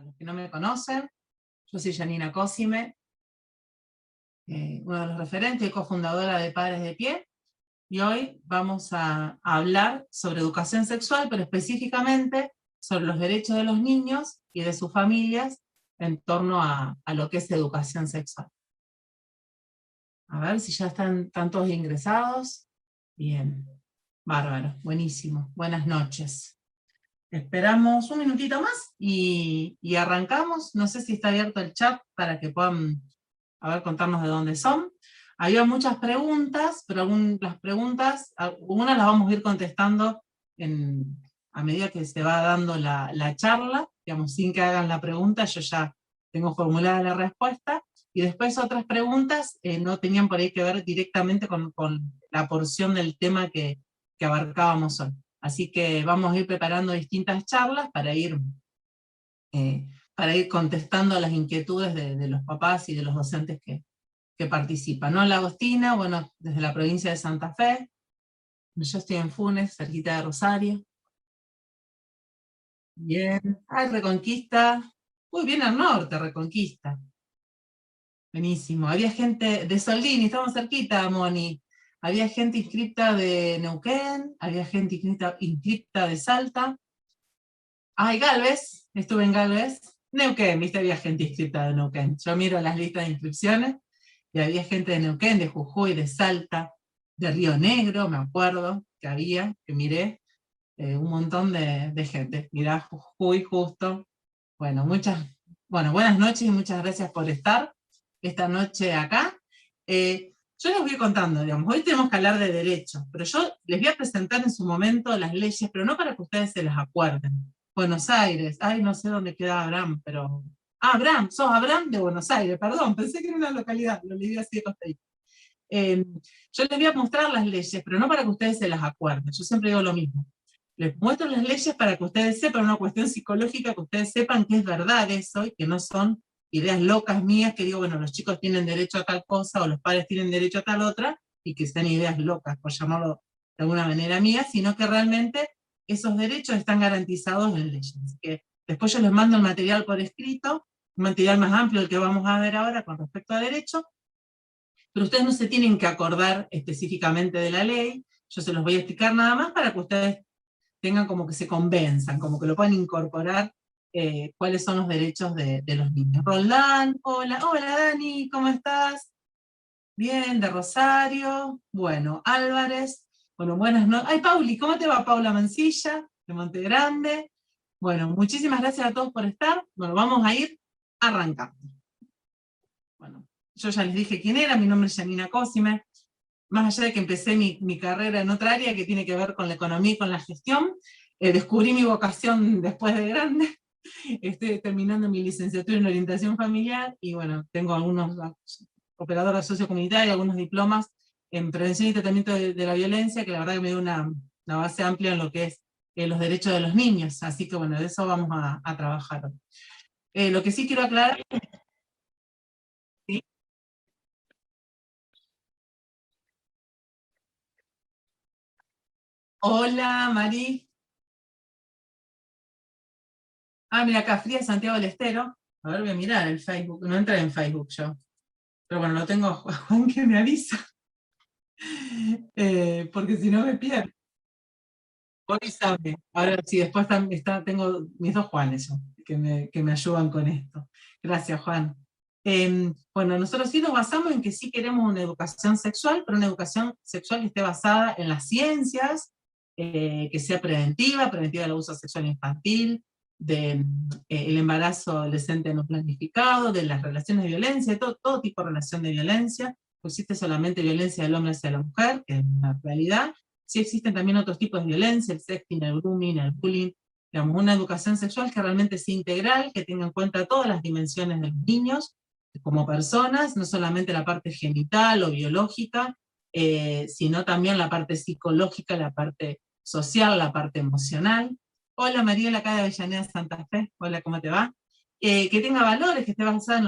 los que no me conocen, yo soy Janina Cosime, una de los referentes y cofundadora de Padres de Pie, y hoy vamos a hablar sobre educación sexual, pero específicamente sobre los derechos de los niños y de sus familias en torno a lo que es educación sexual. A ver si ya están todos ingresados. Bien, bárbaro, buenísimo, buenas noches. Esperamos un minutito más y arrancamos. No sé si está abierto el chat para que puedan, contarnos de dónde son. Había muchas preguntas, pero las preguntas, algunas las vamos a ir contestando a medida que se va dando la charla, digamos, sin que hagan la pregunta, yo ya tengo formulada la respuesta, y después otras preguntas no tenían por ahí que ver directamente con la porción del tema que abarcábamos hoy. Así que vamos a ir preparando distintas charlas para ir contestando las inquietudes de los papás y de los docentes que participan. ¿No? La Agostina, bueno, desde la provincia de Santa Fe, yo estoy en Funes, cerquita de Rosario. Bien, Reconquista, muy bien al norte, Reconquista. Buenísimo, había gente de Soldini, estamos cerquita, Moni. Había gente inscripta de Neuquén, había gente inscripta de Salta. Galvez, estuve en Galvez. Neuquén, viste, había gente inscripta de Neuquén. Yo miro las listas de inscripciones, y había gente de Neuquén, de Jujuy, de Salta, de Río Negro, me acuerdo que miré, un montón de gente. Mirá, Jujuy justo. Bueno, buenas noches y muchas gracias por estar esta noche acá. Yo les voy contando, digamos, hoy tenemos que hablar de derechos, pero yo les voy a presentar en su momento las leyes, pero no para que ustedes se las acuerden. Buenos Aires, no sé dónde queda Abraham, pero... Abraham, sos Abraham de Buenos Aires, perdón, pensé que era una localidad, lo leí así de costadito. Yo les voy a mostrar las leyes, pero no para que ustedes se las acuerden, yo siempre digo lo mismo. Les muestro las leyes para que ustedes sepan, una cuestión psicológica, que ustedes sepan que es verdad eso, y que no son ideas locas mías, que digo, bueno, los chicos tienen derecho a tal cosa, o los padres tienen derecho a tal otra, y que sean ideas locas, por llamarlo de alguna manera mía, sino que realmente esos derechos están garantizados en leyes. Así que después yo les mando el material por escrito, un material más amplio del que vamos a ver ahora con respecto a derecho, pero ustedes no se tienen que acordar específicamente de la ley, yo se los voy a explicar nada más para que ustedes tengan como que se convenzan, como que lo puedan incorporar, cuáles son los derechos de los niños. Roldán, hola Dani, ¿cómo estás? Bien, de Rosario. Bueno, Álvarez, bueno, buenas noches. Pauli, ¿cómo te va, Paula Mancilla, de Monte Grande? Bueno, muchísimas gracias a todos por estar. Bueno, vamos a ir arrancando. Bueno, yo ya les dije quién era, mi nombre es Janina Cosime. Más allá de que empecé mi carrera en otra área que tiene que ver con la economía y con la gestión, descubrí mi vocación después de grande. Estoy terminando mi licenciatura en orientación familiar, y bueno, tengo algunos operadoras sociocomunitarias, algunos diplomas en prevención y tratamiento de la violencia, que la verdad que me dio una base amplia en lo que es los derechos de los niños, así que bueno, de eso vamos a trabajar. Lo que sí quiero aclarar... ¿Sí? Hola, Mari. Mira acá, Fría Santiago del Estero. A ver, voy a mirar el Facebook, no entré en Facebook yo. Pero bueno, lo tengo a Juan que me avisa. Porque si no me pierdo. Juan y sabe. Ahora sí, después tengo mis dos Juanes que me ayudan con esto. Gracias, Juan. Bueno, nosotros sí nos basamos en que sí queremos una educación sexual, pero una educación sexual que esté basada en las ciencias, que sea preventiva del abuso sexual infantil, el embarazo adolescente no planificado, de las relaciones de violencia, de todo tipo de relación de violencia. No existe solamente violencia del hombre hacia la mujer, que es una realidad. Sí existen también otros tipos de violencia, el sexting, el grooming, el bullying. Digamos, una educación sexual que realmente sea integral, que tenga en cuenta todas las dimensiones de los niños como personas, no solamente la parte genital o biológica, sino también la parte psicológica, la parte social, la parte emocional. Hola Mariela, acá de Avellaneda, Santa Fe. Hola, ¿cómo te va? Que tenga valores, que esté basada en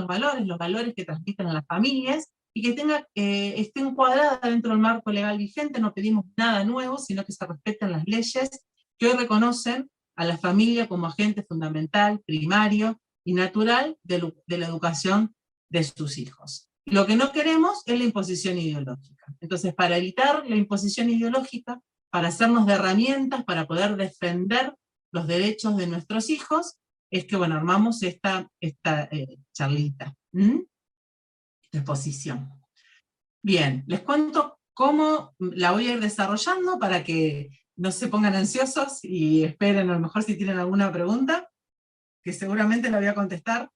los valores que transmiten a las familias, y que esté encuadrada dentro del marco legal vigente. No pedimos nada nuevo, sino que se respeten las leyes que hoy reconocen a la familia como agente fundamental, primario, y natural de la educación de sus hijos. Lo que no queremos es la imposición ideológica. Entonces, para evitar la imposición ideológica, para hacernos de herramientas para poder defender los derechos de nuestros hijos, es que, bueno, armamos esta charlita, esta exposición. Bien, les cuento cómo la voy a ir desarrollando para que no se pongan ansiosos y esperen, a lo mejor si tienen alguna pregunta, que seguramente la voy a contestar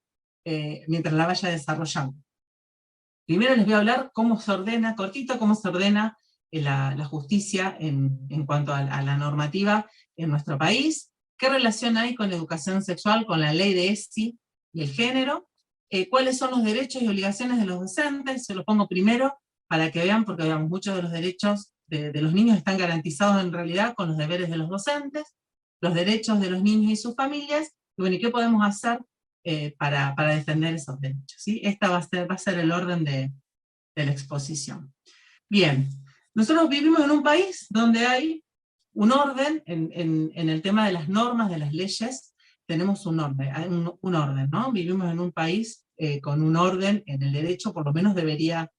mientras la vaya desarrollando. Primero les voy a hablar cómo se ordena, cortito, cómo se ordena la justicia en cuanto a la normativa en nuestro país, qué relación hay con la educación sexual, con la ley de ESI y el género, cuáles son los derechos y obligaciones de los docentes, se los pongo primero para que vean, porque veamos, muchos de los derechos de los niños están garantizados en realidad con los deberes de los docentes, los derechos de los niños y sus familias, y bueno, ¿y qué podemos hacer para defender esos derechos? ¿Sí? Esta va a ser el orden de la exposición. Bien, nosotros vivimos en un país donde hay un orden, en el tema de las normas, de las leyes, tenemos un orden, ¿no? Vivimos en un país con un orden en el derecho, por lo menos debería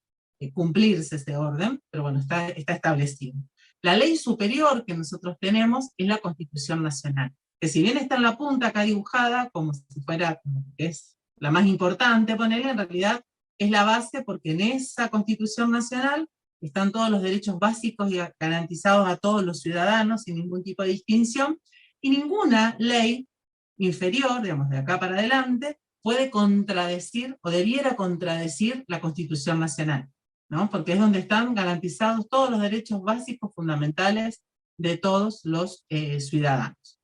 cumplirse ese orden, pero bueno, está establecido. La ley superior que nosotros tenemos es la Constitución Nacional, que si bien está en la punta acá dibujada, como si fuera, que es la más importante, ponerle, en realidad es la base, porque en esa Constitución Nacional están todos los derechos básicos y garantizados a todos los ciudadanos, sin ningún tipo de distinción, y ninguna ley inferior, digamos, de acá para adelante, puede contradecir, o debiera contradecir, la Constitución Nacional, ¿no? Porque es donde están garantizados todos los derechos básicos fundamentales de todos los ciudadanos.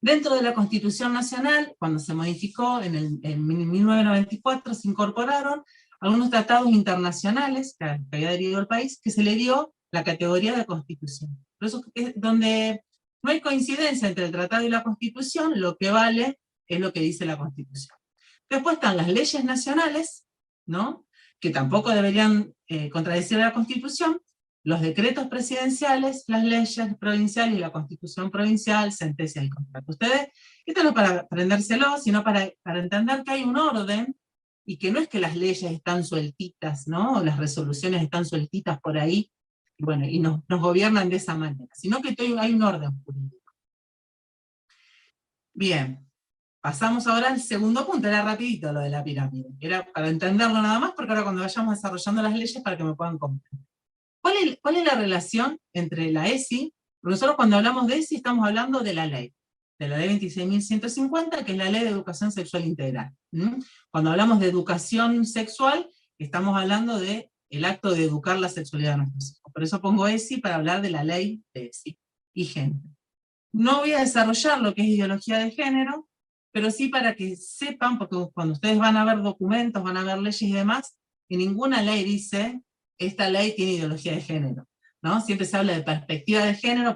Dentro de la Constitución Nacional, cuando se modificó en 1994, se incorporaron algunos tratados internacionales que había adherido el país, que se le dio la categoría de Constitución. Por eso es donde no hay coincidencia entre el tratado y la Constitución, lo que vale es lo que dice la Constitución. Después están las leyes nacionales, ¿no? Que tampoco deberían contradecir la Constitución, los decretos presidenciales, las leyes provinciales y la Constitución provincial, sentencias y contratos. Ustedes, esto no es para aprendérselo, sino para entender que hay un orden, y que no es que las leyes están sueltitas, ¿no? O las resoluciones están sueltitas por ahí, y bueno, y nos gobiernan de esa manera, sino que hay un orden jurídico. Bien, pasamos ahora al segundo punto, era rapidito lo de la pirámide, era para entenderlo nada más, porque ahora cuando vayamos desarrollando las leyes para que me puedan comprender. ¿Cuál es la relación entre la ESI? Porque nosotros cuando hablamos de ESI estamos hablando de la ley 26.150, que es la Ley de Educación Sexual Integral. Cuando hablamos de educación sexual, estamos hablando del acto de educar la sexualidad de nuestros hijos. Por eso pongo ESI para hablar de la ley de ESI y género. No voy a desarrollar lo que es ideología de género, pero sí para que sepan, porque cuando ustedes van a ver documentos, van a ver leyes y demás, que ninguna ley dice esta ley tiene ideología de género, ¿no? Siempre se habla de perspectiva de género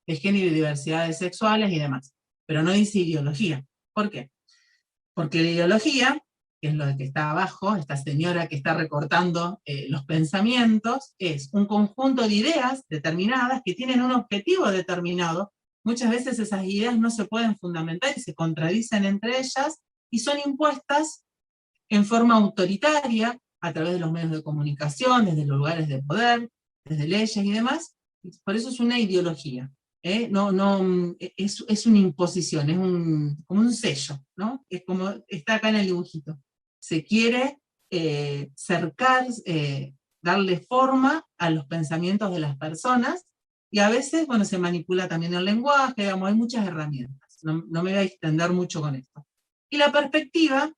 y diversidades sexuales y demás, pero no dice ideología. ¿Por qué? Porque la ideología, que es lo que está abajo, esta señora que está recortando los pensamientos, es un conjunto de ideas determinadas que tienen un objetivo determinado. Muchas veces esas ideas no se pueden fundamentar y se contradicen entre ellas, y son impuestas en forma autoritaria, a través de los medios de comunicación, desde los lugares de poder, desde leyes y demás. Por eso es una ideología. Es una imposición, es como un sello, ¿no? Es como está acá en el dibujito. Se quiere cercar, darle forma a los pensamientos de las personas, y a veces, bueno, se manipula también el lenguaje, digamos, hay muchas herramientas. No me voy a extender mucho con esto. Y la perspectiva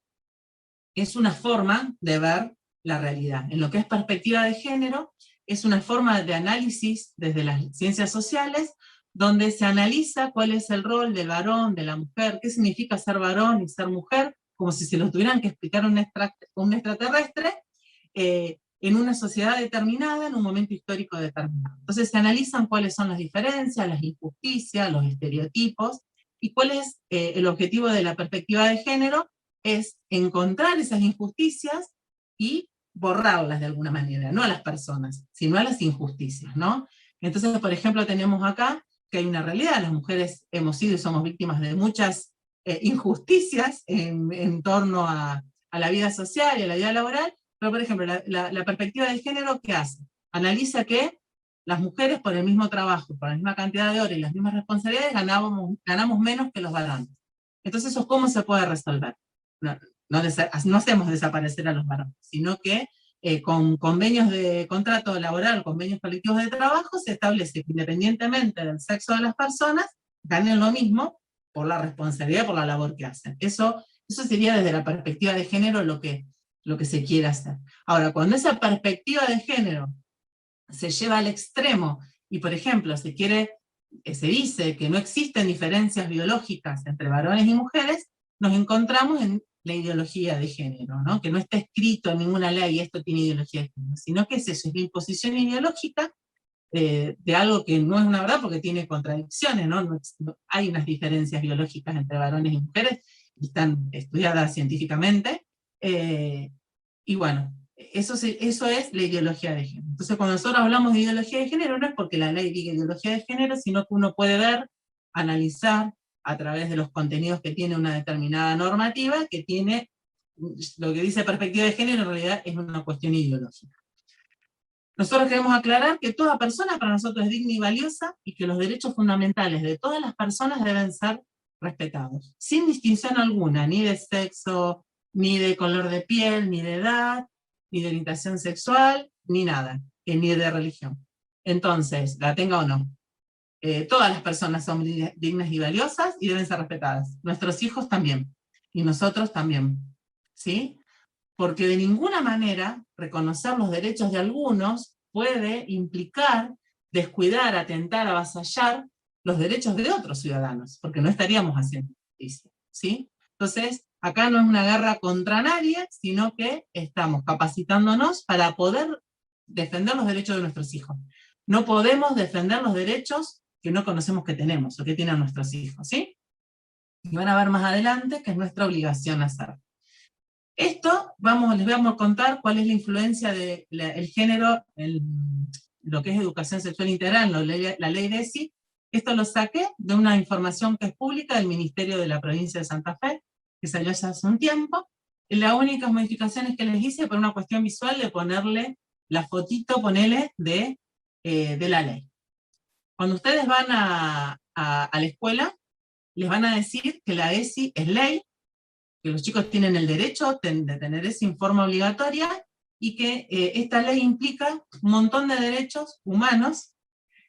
es una forma de ver la realidad. En lo que es perspectiva de género, es una forma de análisis desde las ciencias sociales, donde se analiza cuál es el rol del varón, de la mujer, qué significa ser varón y ser mujer, como si se lo tuvieran que explicar a un extraterrestre, en una sociedad determinada, en un momento histórico determinado. Entonces se analizan cuáles son las diferencias, las injusticias, los estereotipos, y cuál es el objetivo de la perspectiva de género, es encontrar esas injusticias y borrarlas de alguna manera, no a las personas, sino a las injusticias, ¿no? Entonces, por ejemplo, tenemos acá que hay una realidad, las mujeres hemos sido y somos víctimas de muchas injusticias en torno a la vida social y a la vida laboral, pero por ejemplo, la perspectiva de género, ¿qué hace? Analiza que las mujeres por el mismo trabajo, por la misma cantidad de horas y las mismas responsabilidades, ganamos menos que los varones. Entonces, ¿eso cómo se puede resolver? No hacemos desaparecer a los varones, sino que con convenios de contrato laboral, convenios colectivos de trabajo, se establece que independientemente del sexo de las personas, ganen lo mismo por la responsabilidad, por la labor que hacen. Eso sería desde la perspectiva de género lo que se quiere hacer. Ahora, cuando esa perspectiva de género se lleva al extremo, y por ejemplo, se dice que no existen diferencias biológicas entre varones y mujeres, nos encontramos en la ideología de género, ¿no? Que no está escrito en ninguna ley, esto tiene ideología de género, sino que es eso, es la imposición ideológica de algo que no es una verdad porque tiene contradicciones, ¿no? No hay unas diferencias biológicas entre varones y mujeres, y están estudiadas científicamente, y bueno, eso es la ideología de género. Entonces, cuando nosotros hablamos de ideología de género, no es porque la ley diga ideología de género, sino que uno puede ver, analizar, a través de los contenidos que tiene una determinada normativa, que tiene, lo que dice perspectiva de género, en realidad es una cuestión ideológica. Nosotros queremos aclarar que toda persona para nosotros es digna y valiosa, y que los derechos fundamentales de todas las personas deben ser respetados, sin distinción alguna, ni de sexo, ni de color de piel, ni de edad, ni de orientación sexual, ni nada, ni de religión. Entonces, la tenga o no, todas las personas son dignas y valiosas y deben ser respetadas. Nuestros hijos también, y nosotros también, ¿sí? Porque de ninguna manera reconocer los derechos de algunos puede implicar descuidar, atentar, avasallar los derechos de otros ciudadanos, porque no estaríamos haciendo justicia, ¿sí? Entonces, acá no es una guerra contra nadie, sino que estamos capacitándonos para poder defender los derechos de nuestros hijos. No podemos defender los derechos que no conocemos que tenemos, o que tienen nuestros hijos, ¿sí? Y van a ver más adelante que es nuestra obligación hacer. Esto, les vamos a contar cuál es la influencia del género en lo que es educación sexual integral, la ley de ESI. Esto lo saqué de una información que es pública del Ministerio de la Provincia de Santa Fe, que salió ya hace un tiempo. Y las únicas modificaciones que les hice por una cuestión visual de ponerle la fotito, de la ley. Cuando ustedes van a la escuela, les van a decir que la ESI es ley, que los chicos tienen el derecho de tener esa informe obligatoria, y que esta ley implica un montón de derechos humanos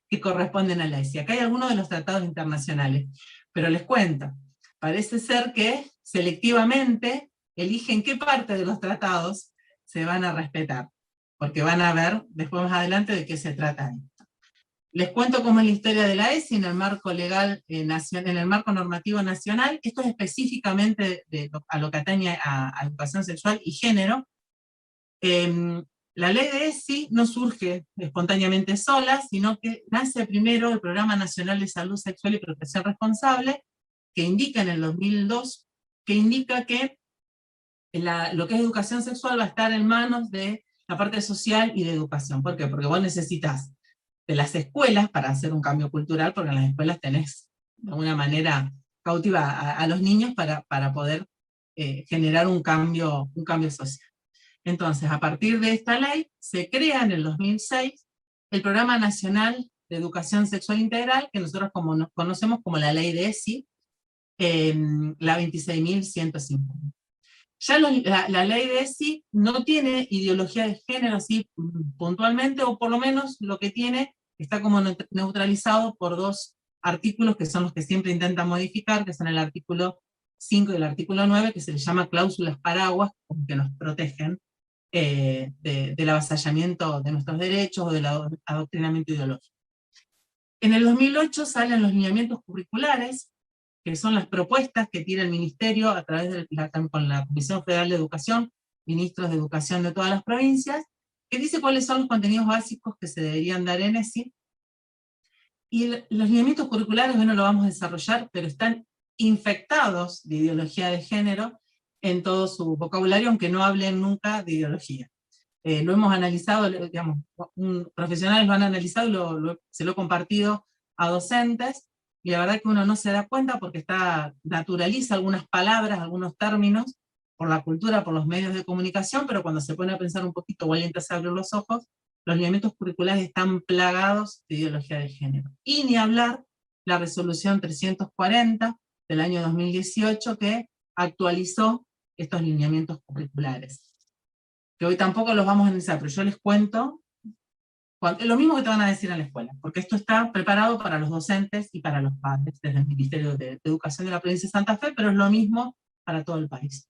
que corresponden a la ESI. Acá hay algunos de los tratados internacionales, pero les cuento, parece ser que selectivamente eligen qué parte de los tratados se van a respetar, porque van a ver después más adelante de qué se trata esto. Les cuento cómo es la historia de la ESI en el marco legal nacional, en el marco normativo nacional. Esto es específicamente a lo que atañe a educación sexual y género. La ley de ESI no surge espontáneamente sola, sino que nace primero el Programa Nacional de Salud Sexual y Protección Responsable, que indica en el 2002, que indica que lo que es educación sexual va a estar en manos de la parte social y de educación. ¿Por qué? Porque vos necesitas de las escuelas para hacer un cambio cultural, porque en las escuelas tenés de alguna manera cautiva a los niños para poder generar un cambio social. Entonces, a partir de esta ley, se crea en el 2006 el Programa Nacional de Educación Sexual Integral, que nosotros nos conocemos como la ley de ESI, la 26.150. Ya la ley de ESI no tiene ideología de género así puntualmente, o por lo menos lo que tiene está como neutralizado por dos artículos que son los que siempre intentan modificar, que son el artículo 5 y el artículo 9, que se les llama cláusulas paraguas, que nos protegen del avasallamiento de nuestros derechos o del adoctrinamiento ideológico. En el 2008 salen los lineamientos curriculares, que son las propuestas que tiene el Ministerio a través con la Comisión Federal de Educación, ministros de educación de todas las provincias, que dice cuáles son los contenidos básicos que se deberían dar en ESI. Y los lineamientos curriculares, bueno, lo vamos a desarrollar, pero están infectados de ideología de género en todo su vocabulario, aunque no hablen nunca de ideología. Lo hemos analizado, digamos, profesionales lo han analizado y se lo he compartido a docentes, y la verdad que uno no se da cuenta porque naturaliza algunas palabras, algunos términos, por la cultura, por los medios de comunicación, pero cuando se pone a pensar un poquito o alguien te hace abrir los ojos, los lineamientos curriculares están plagados de ideología de género. Y ni hablar la resolución 340 del año 2018 que actualizó estos lineamientos curriculares. Que hoy tampoco los vamos a analizar, pero yo les cuento lo mismo que te van a decir en la escuela, porque esto está preparado para los docentes y para los padres, desde el Ministerio de Educación de la provincia de Santa Fe, pero es lo mismo para todo el país.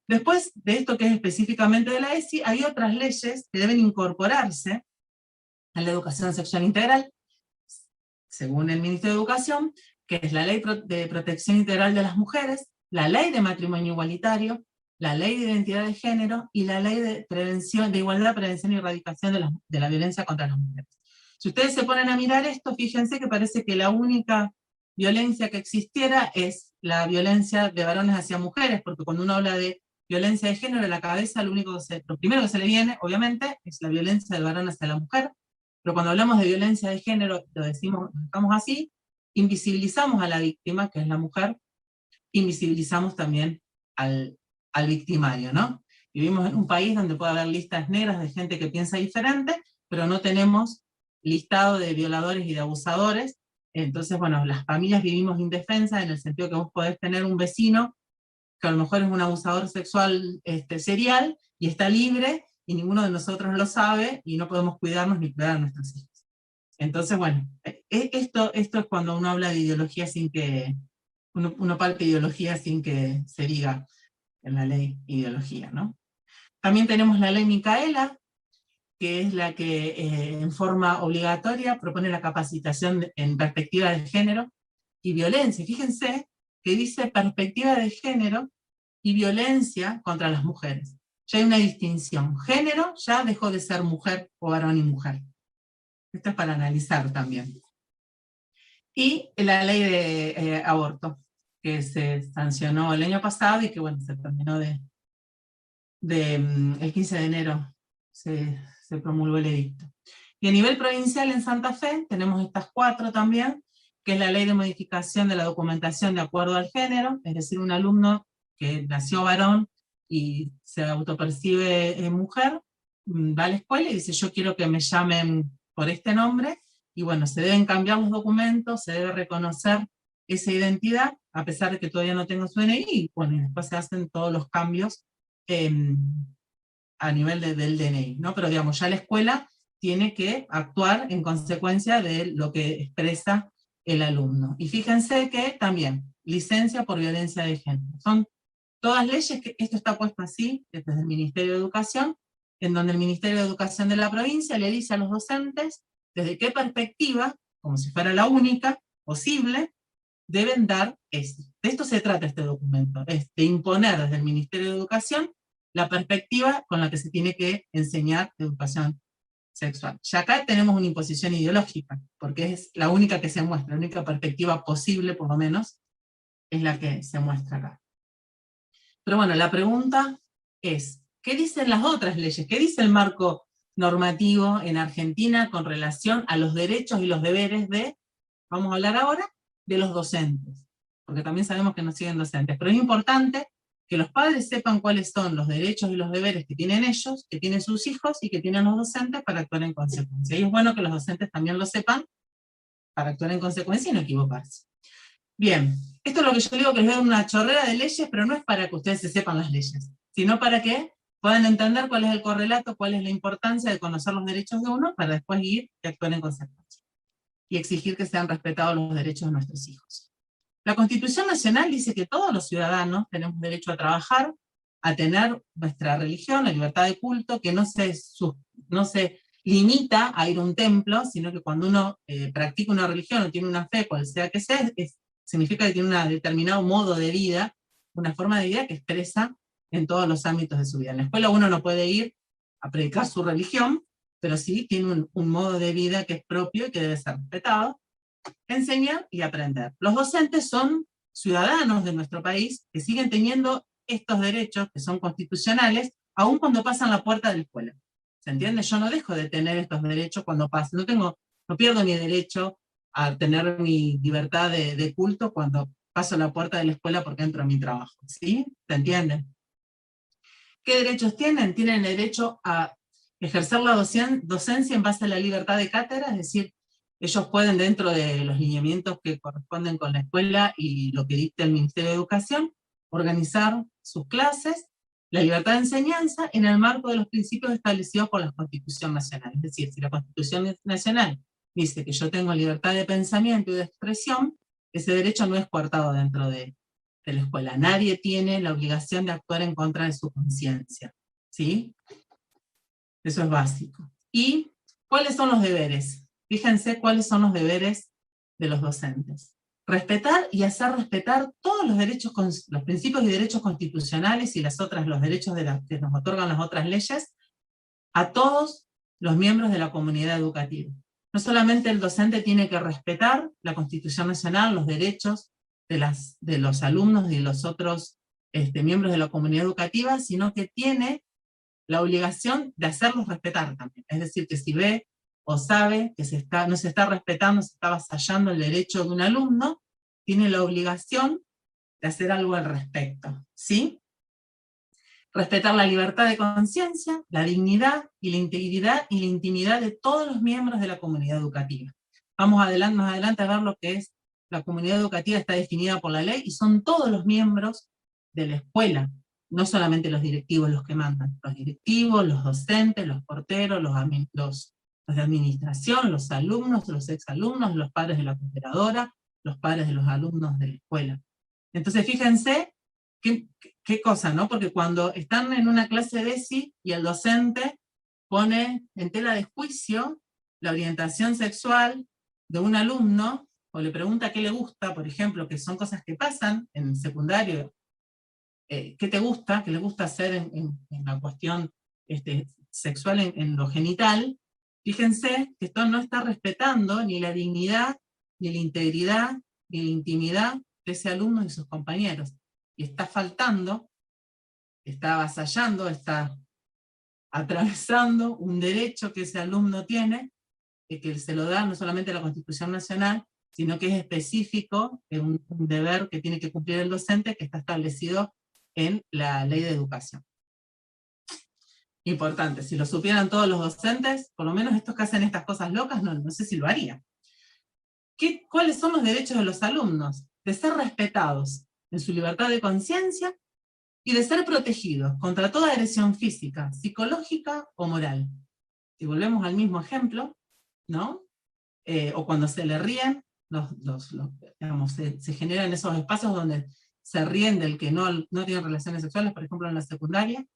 Después de esto que es específicamente de la ESI, hay otras leyes que deben incorporarse a la educación sexual integral, según el Ministerio de Educación, que es la Ley de Protección Integral de las Mujeres, la Ley de Matrimonio Igualitario, la Ley de Identidad de Género y la Ley de Igualdad, Prevención y Erradicación de la Violencia contra las Mujeres. Si ustedes se ponen a mirar esto, fíjense que parece que la única violencia que existiera es la violencia de varones hacia mujeres, porque cuando uno habla de violencia de género, en la cabeza lo primero que se le viene, obviamente, es la violencia del varón hacia la mujer, pero cuando hablamos de violencia de género, lo decimos así, invisibilizamos a la víctima, que es la mujer, invisibilizamos también al victimario, ¿no? Vivimos en un país donde puede haber listas negras de gente que piensa diferente, pero no tenemos listado de violadores y de abusadores. Entonces, bueno, las familias vivimos indefensas en el sentido que vos podés tener un vecino que a lo mejor es un abusador sexual serial y está libre y ninguno de nosotros lo sabe y no podemos cuidarnos ni cuidar a nuestros hijos. Entonces, bueno, esto es cuando uno habla de ideología sin que, uno palpe ideología sin que se diga en la ley ideología, ¿no? También tenemos la ley Micaela, que es la que en forma obligatoria propone la capacitación en perspectiva de género y violencia. Fíjense que dice perspectiva de género y violencia contra las mujeres. Ya hay una distinción. Género ya dejó de ser mujer o varón y mujer. Esto es para analizar también. Y la ley de aborto, que se sancionó el año pasado y que, bueno, se terminó el 15 de enero se promulgó el edicto. Y a nivel provincial en Santa Fe tenemos estas 4 también, que es la ley de modificación de la documentación de acuerdo al género, es decir, un alumno que nació varón y se autopercibe mujer, va a la escuela y dice yo quiero que me llamen por este nombre, y bueno, se deben cambiar los documentos, se debe reconocer esa identidad, a pesar de que todavía no tengo su DNI, y bueno, y después se hacen todos los cambios a nivel del DNI, ¿no? Pero digamos, ya la escuela tiene que actuar en consecuencia de lo que expresa el alumno. Y fíjense que también, licencia por violencia de género. Son todas leyes que esto está puesto así, desde el Ministerio de Educación, en donde el Ministerio de Educación de la provincia le dice a los docentes desde qué perspectiva, como si fuera la única posible, deben dar esto. De esto se trata este documento, es de imponer desde el Ministerio de Educación la perspectiva con la que se tiene que enseñar educación sexual. Ya acá tenemos una imposición ideológica, porque es la única que se muestra, la única perspectiva posible, por lo menos, es la que se muestra acá. Pero bueno, la pregunta es, ¿qué dicen las otras leyes? ¿Qué dice el marco normativo en Argentina con relación a los derechos y los deberes vamos a hablar ahora, de los docentes? Porque también sabemos que nos siguen docentes, pero es importante que los padres sepan cuáles son los derechos y los deberes que tienen ellos, que tienen sus hijos y que tienen los docentes para actuar en consecuencia. Y es bueno que los docentes también lo sepan para actuar en consecuencia y no equivocarse. Bien, esto es lo que yo digo que les doy una chorrera de leyes, pero no es para que ustedes se sepan las leyes, sino para que puedan entender cuál es el correlato, cuál es la importancia de conocer los derechos de uno para después ir y actuar en consecuencia. Y exigir que sean respetados los derechos de nuestros hijos. La Constitución Nacional dice que todos los ciudadanos tenemos derecho a trabajar, a tener nuestra religión, la libertad de culto, que no se limita a ir a un templo, sino que cuando uno practica una religión o tiene una fe, cual sea que sea, significa que tiene un determinado modo de vida, una forma de vida que expresa en todos los ámbitos de su vida. En la escuela uno no puede ir a predicar su religión, pero sí tiene un modo de vida que es propio y que debe ser respetado. Enseñar y aprender. Los docentes son ciudadanos de nuestro país que siguen teniendo estos derechos que son constitucionales, aun cuando pasan la puerta de la escuela. ¿Se entiende? Yo no dejo de tener estos derechos cuando paso. No pierdo mi derecho a tener mi libertad de culto cuando paso la puerta de la escuela porque entro a mi trabajo, ¿sí? ¿Se entiende? ¿Qué derechos tienen? Tienen el derecho a ejercer la docencia en base a la libertad de cátedra, es decir, ellos pueden, dentro de los lineamientos que corresponden con la escuela y lo que dicta el Ministerio de Educación, organizar sus clases, la libertad de enseñanza en el marco de los principios establecidos por la Constitución Nacional. Es decir, si la Constitución Nacional dice que yo tengo libertad de pensamiento y de expresión, ese derecho no es coartado dentro de la escuela. Nadie tiene la obligación de actuar en contra de su conciencia, ¿sí? Eso es básico. ¿Y cuáles son los deberes? Fíjense cuáles son los deberes de los docentes. Respetar y hacer respetar todos los derechos, los principios y derechos constitucionales y los derechos que nos otorgan las otras leyes a todos los miembros de la comunidad educativa. No solamente el docente tiene que respetar la Constitución Nacional, los derechos de los alumnos y de los otros miembros de la comunidad educativa, sino que tiene la obligación de hacerlos respetar también. Es decir, que si ve o sabe que no se está respetando, se está avasallando el derecho de un alumno, tiene la obligación de hacer algo al respecto, ¿sí? Respetar la libertad de conciencia, la dignidad y la integridad y la intimidad de todos los miembros de la comunidad educativa. Vamos más adelante a ver lo que es la comunidad educativa, está definida por la ley, y son todos los miembros de la escuela, no solamente los directivos los que mandan, los directivos, los docentes, los porteros, los de administración, los alumnos, los exalumnos, los padres de la cooperadora, los padres de los alumnos de la escuela. Entonces fíjense qué cosa, ¿no? Porque cuando están en una clase de ESI y el docente pone en tela de juicio la orientación sexual de un alumno, o le pregunta qué le gusta, por ejemplo, que son cosas que pasan en el secundario, qué te gusta, qué le gusta hacer en la cuestión sexual, en lo genital, fíjense que esto no está respetando ni la dignidad, ni la integridad, ni la intimidad de ese alumno y sus compañeros. Y está faltando, está avasallando, está atravesando un derecho que ese alumno tiene, que se lo da no solamente la Constitución Nacional, sino que es específico, es un deber que tiene que cumplir el docente, que está establecido en la Ley de Educación. Importante, si lo supieran todos los docentes, por lo menos estos que hacen estas cosas locas, no sé si lo harían. ¿Cuáles son los derechos de los alumnos? De ser respetados en su libertad de conciencia y de ser protegidos contra toda agresión física, psicológica o moral. Si volvemos al mismo ejemplo, ¿no? O cuando se le ríen, digamos, se generan esos espacios donde se ríen del que no tiene relaciones sexuales, por ejemplo en la secundaria,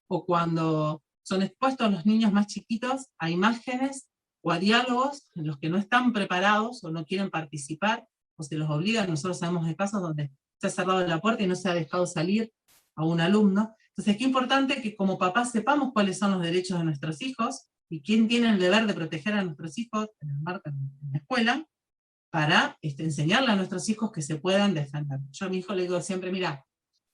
o cuando son expuestos los niños más chiquitos a imágenes o a diálogos en los que no están preparados o no quieren participar, o se los obliga. Nosotros sabemos de casos donde se ha cerrado la puerta y no se ha dejado salir a un alumno. Entonces, qué importante que como papás sepamos cuáles son los derechos de nuestros hijos, y quién tiene el deber de proteger a nuestros hijos en el marco en la escuela, para enseñarle a nuestros hijos que se puedan defender. Yo a mi hijo le digo siempre, mira,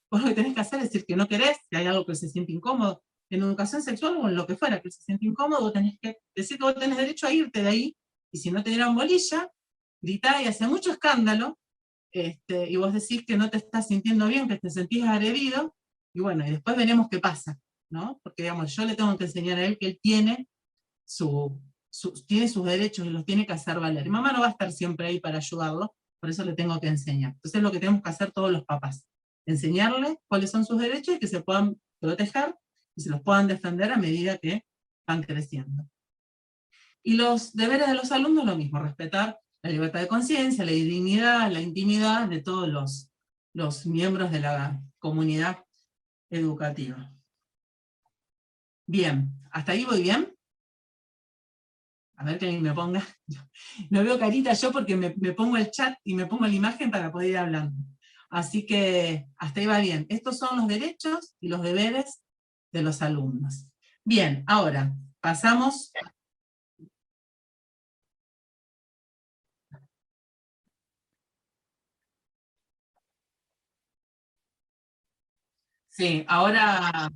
vos lo que tenés que hacer es decir que no querés, que hay algo que se siente incómodo, en educación sexual o en lo que fuera, que se siente incómodo, vos tenés que decir que vos tenés derecho a irte de ahí, y si no te dieron bolilla, gritá y hace mucho escándalo, y vos decís que no te estás sintiendo bien, que te sentís agredido, y bueno, y después veremos qué pasa, ¿no? Porque digamos, yo le tengo que enseñar a él que él tiene tiene sus derechos y los tiene que hacer valer. Y mamá no va a estar siempre ahí para ayudarlo, por eso le tengo que enseñar. Entonces es lo que tenemos que hacer todos los papás, enseñarle cuáles son sus derechos y que se puedan proteger y se los puedan defender a medida que van creciendo. Y los deberes de los alumnos lo mismo, respetar la libertad de conciencia, la dignidad, la intimidad de todos los miembros de la comunidad educativa. Bien, ¿hasta ahí voy bien? A ver que alguien me ponga, no veo carita yo porque me pongo el chat y me pongo la imagen para poder ir hablando. Así que hasta ahí va bien. Estos son los derechos y los deberes de los alumnos. Bien, ahora pasamos. Sí, ahora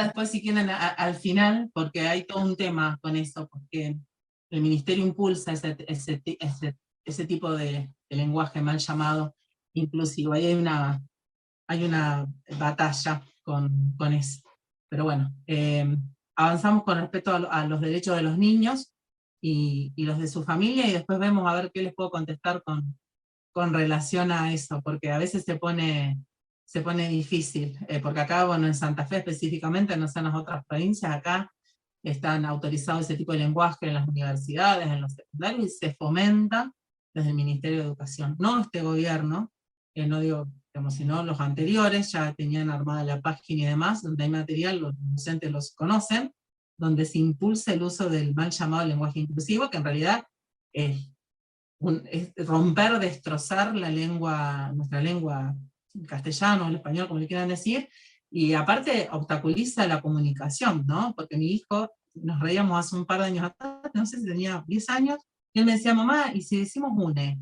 después si quieren al final, porque hay todo un tema con eso, porque el ministerio impulsa ese tipo de lenguaje mal llamado inclusivo. Ahí hay una batalla con eso. Pero bueno, avanzamos con respecto a los derechos de los niños y los de su familia, y después vemos a ver qué les puedo contestar con relación a eso, porque a veces se pone difícil, porque acá, bueno, en Santa Fe específicamente, no sé en las otras provincias, acá están autorizados ese tipo de lenguaje en las universidades, en los secundarios, y se fomenta desde el Ministerio de Educación. No este gobierno, no digo, como si no, los anteriores ya tenían armada la página y demás, donde hay material, los docentes los conocen, donde se impulsa el uso del mal llamado lenguaje inclusivo, que en realidad es romper, destrozar la lengua, nuestra lengua, el castellano, el español, como le quieran decir, y aparte obstaculiza la comunicación, ¿no? Porque mi hijo, nos reíamos hace un par de años atrás, no sé si tenía 10 años, y él me decía, mamá, ¿y si decimos une?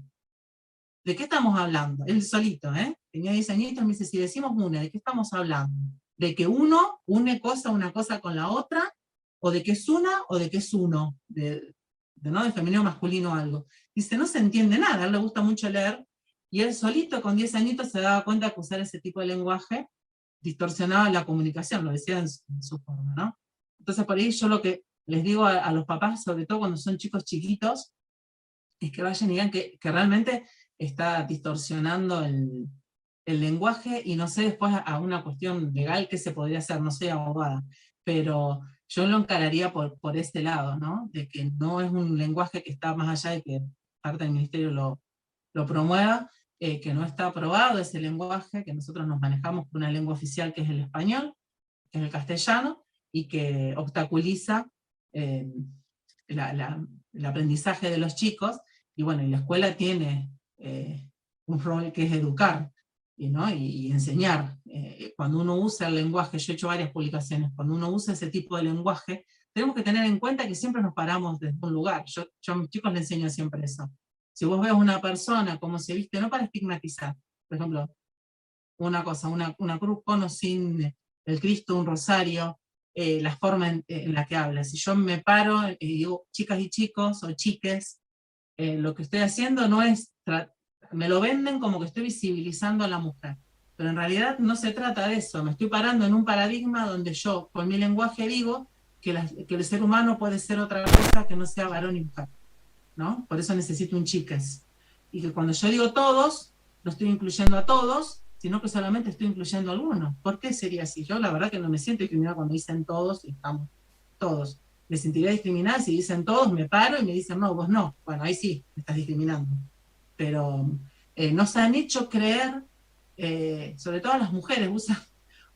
¿De qué estamos hablando? Él solito, ¿eh? Tenía 10 añitos, me dice, si decimos une, ¿de qué estamos hablando? ¿De que uno une una cosa con la otra? ¿O de que es una o de que es uno? ¿No? De femenino masculino o algo. Dice, no se entiende nada, a él le gusta mucho leer, y él solito con 10 añitos se daba cuenta que usar ese tipo de lenguaje distorsionaba la comunicación, lo decía en su forma, ¿no? Entonces por ahí yo lo que les digo a los papás, sobre todo cuando son chicos chiquitos, es que vayan y digan que realmente está distorsionando el lenguaje, y no sé después a una cuestión legal qué se podría hacer, no soy abogada, pero yo lo encararía por este lado, ¿no? De que no es un lenguaje que está más allá de que parte del ministerio lo promueva, que no está aprobado ese lenguaje, que nosotros nos manejamos por una lengua oficial que es el español, que es el castellano, y que obstaculiza eh, el aprendizaje de los chicos, y bueno, y la escuela tiene un rol que es educar, ¿no? y enseñar. Cuando uno usa el lenguaje, yo he hecho varias publicaciones, cuando uno usa ese tipo de lenguaje, tenemos que tener en cuenta que siempre nos paramos desde un lugar. Yo a mis chicos les enseño siempre eso. Si vos ves a una persona cómo se viste, no para estigmatizar, por ejemplo, una cosa, una cruz con o sin el Cristo, un rosario, la forma en la que habla. Si yo me paro y digo chicas y chicos, o chiques, lo que estoy haciendo no es, me lo venden como que estoy visibilizando a la mujer, pero en realidad no se trata de eso, me estoy parando en un paradigma donde yo, con mi lenguaje, digo que el ser humano puede ser otra cosa que no sea varón y mujer, ¿no? Por eso necesito un chiques. Y que cuando yo digo todos, no estoy incluyendo a todos, sino que solamente estoy incluyendo a algunos. ¿Por qué sería así? Yo la verdad que no me siento discriminada cuando dicen todos y estamos todos. Me sentiría discriminada si dicen todos, me paro y me dicen no, vos no. Bueno, ahí sí, me estás discriminando. Pero nos han hecho creer, sobre todo las mujeres,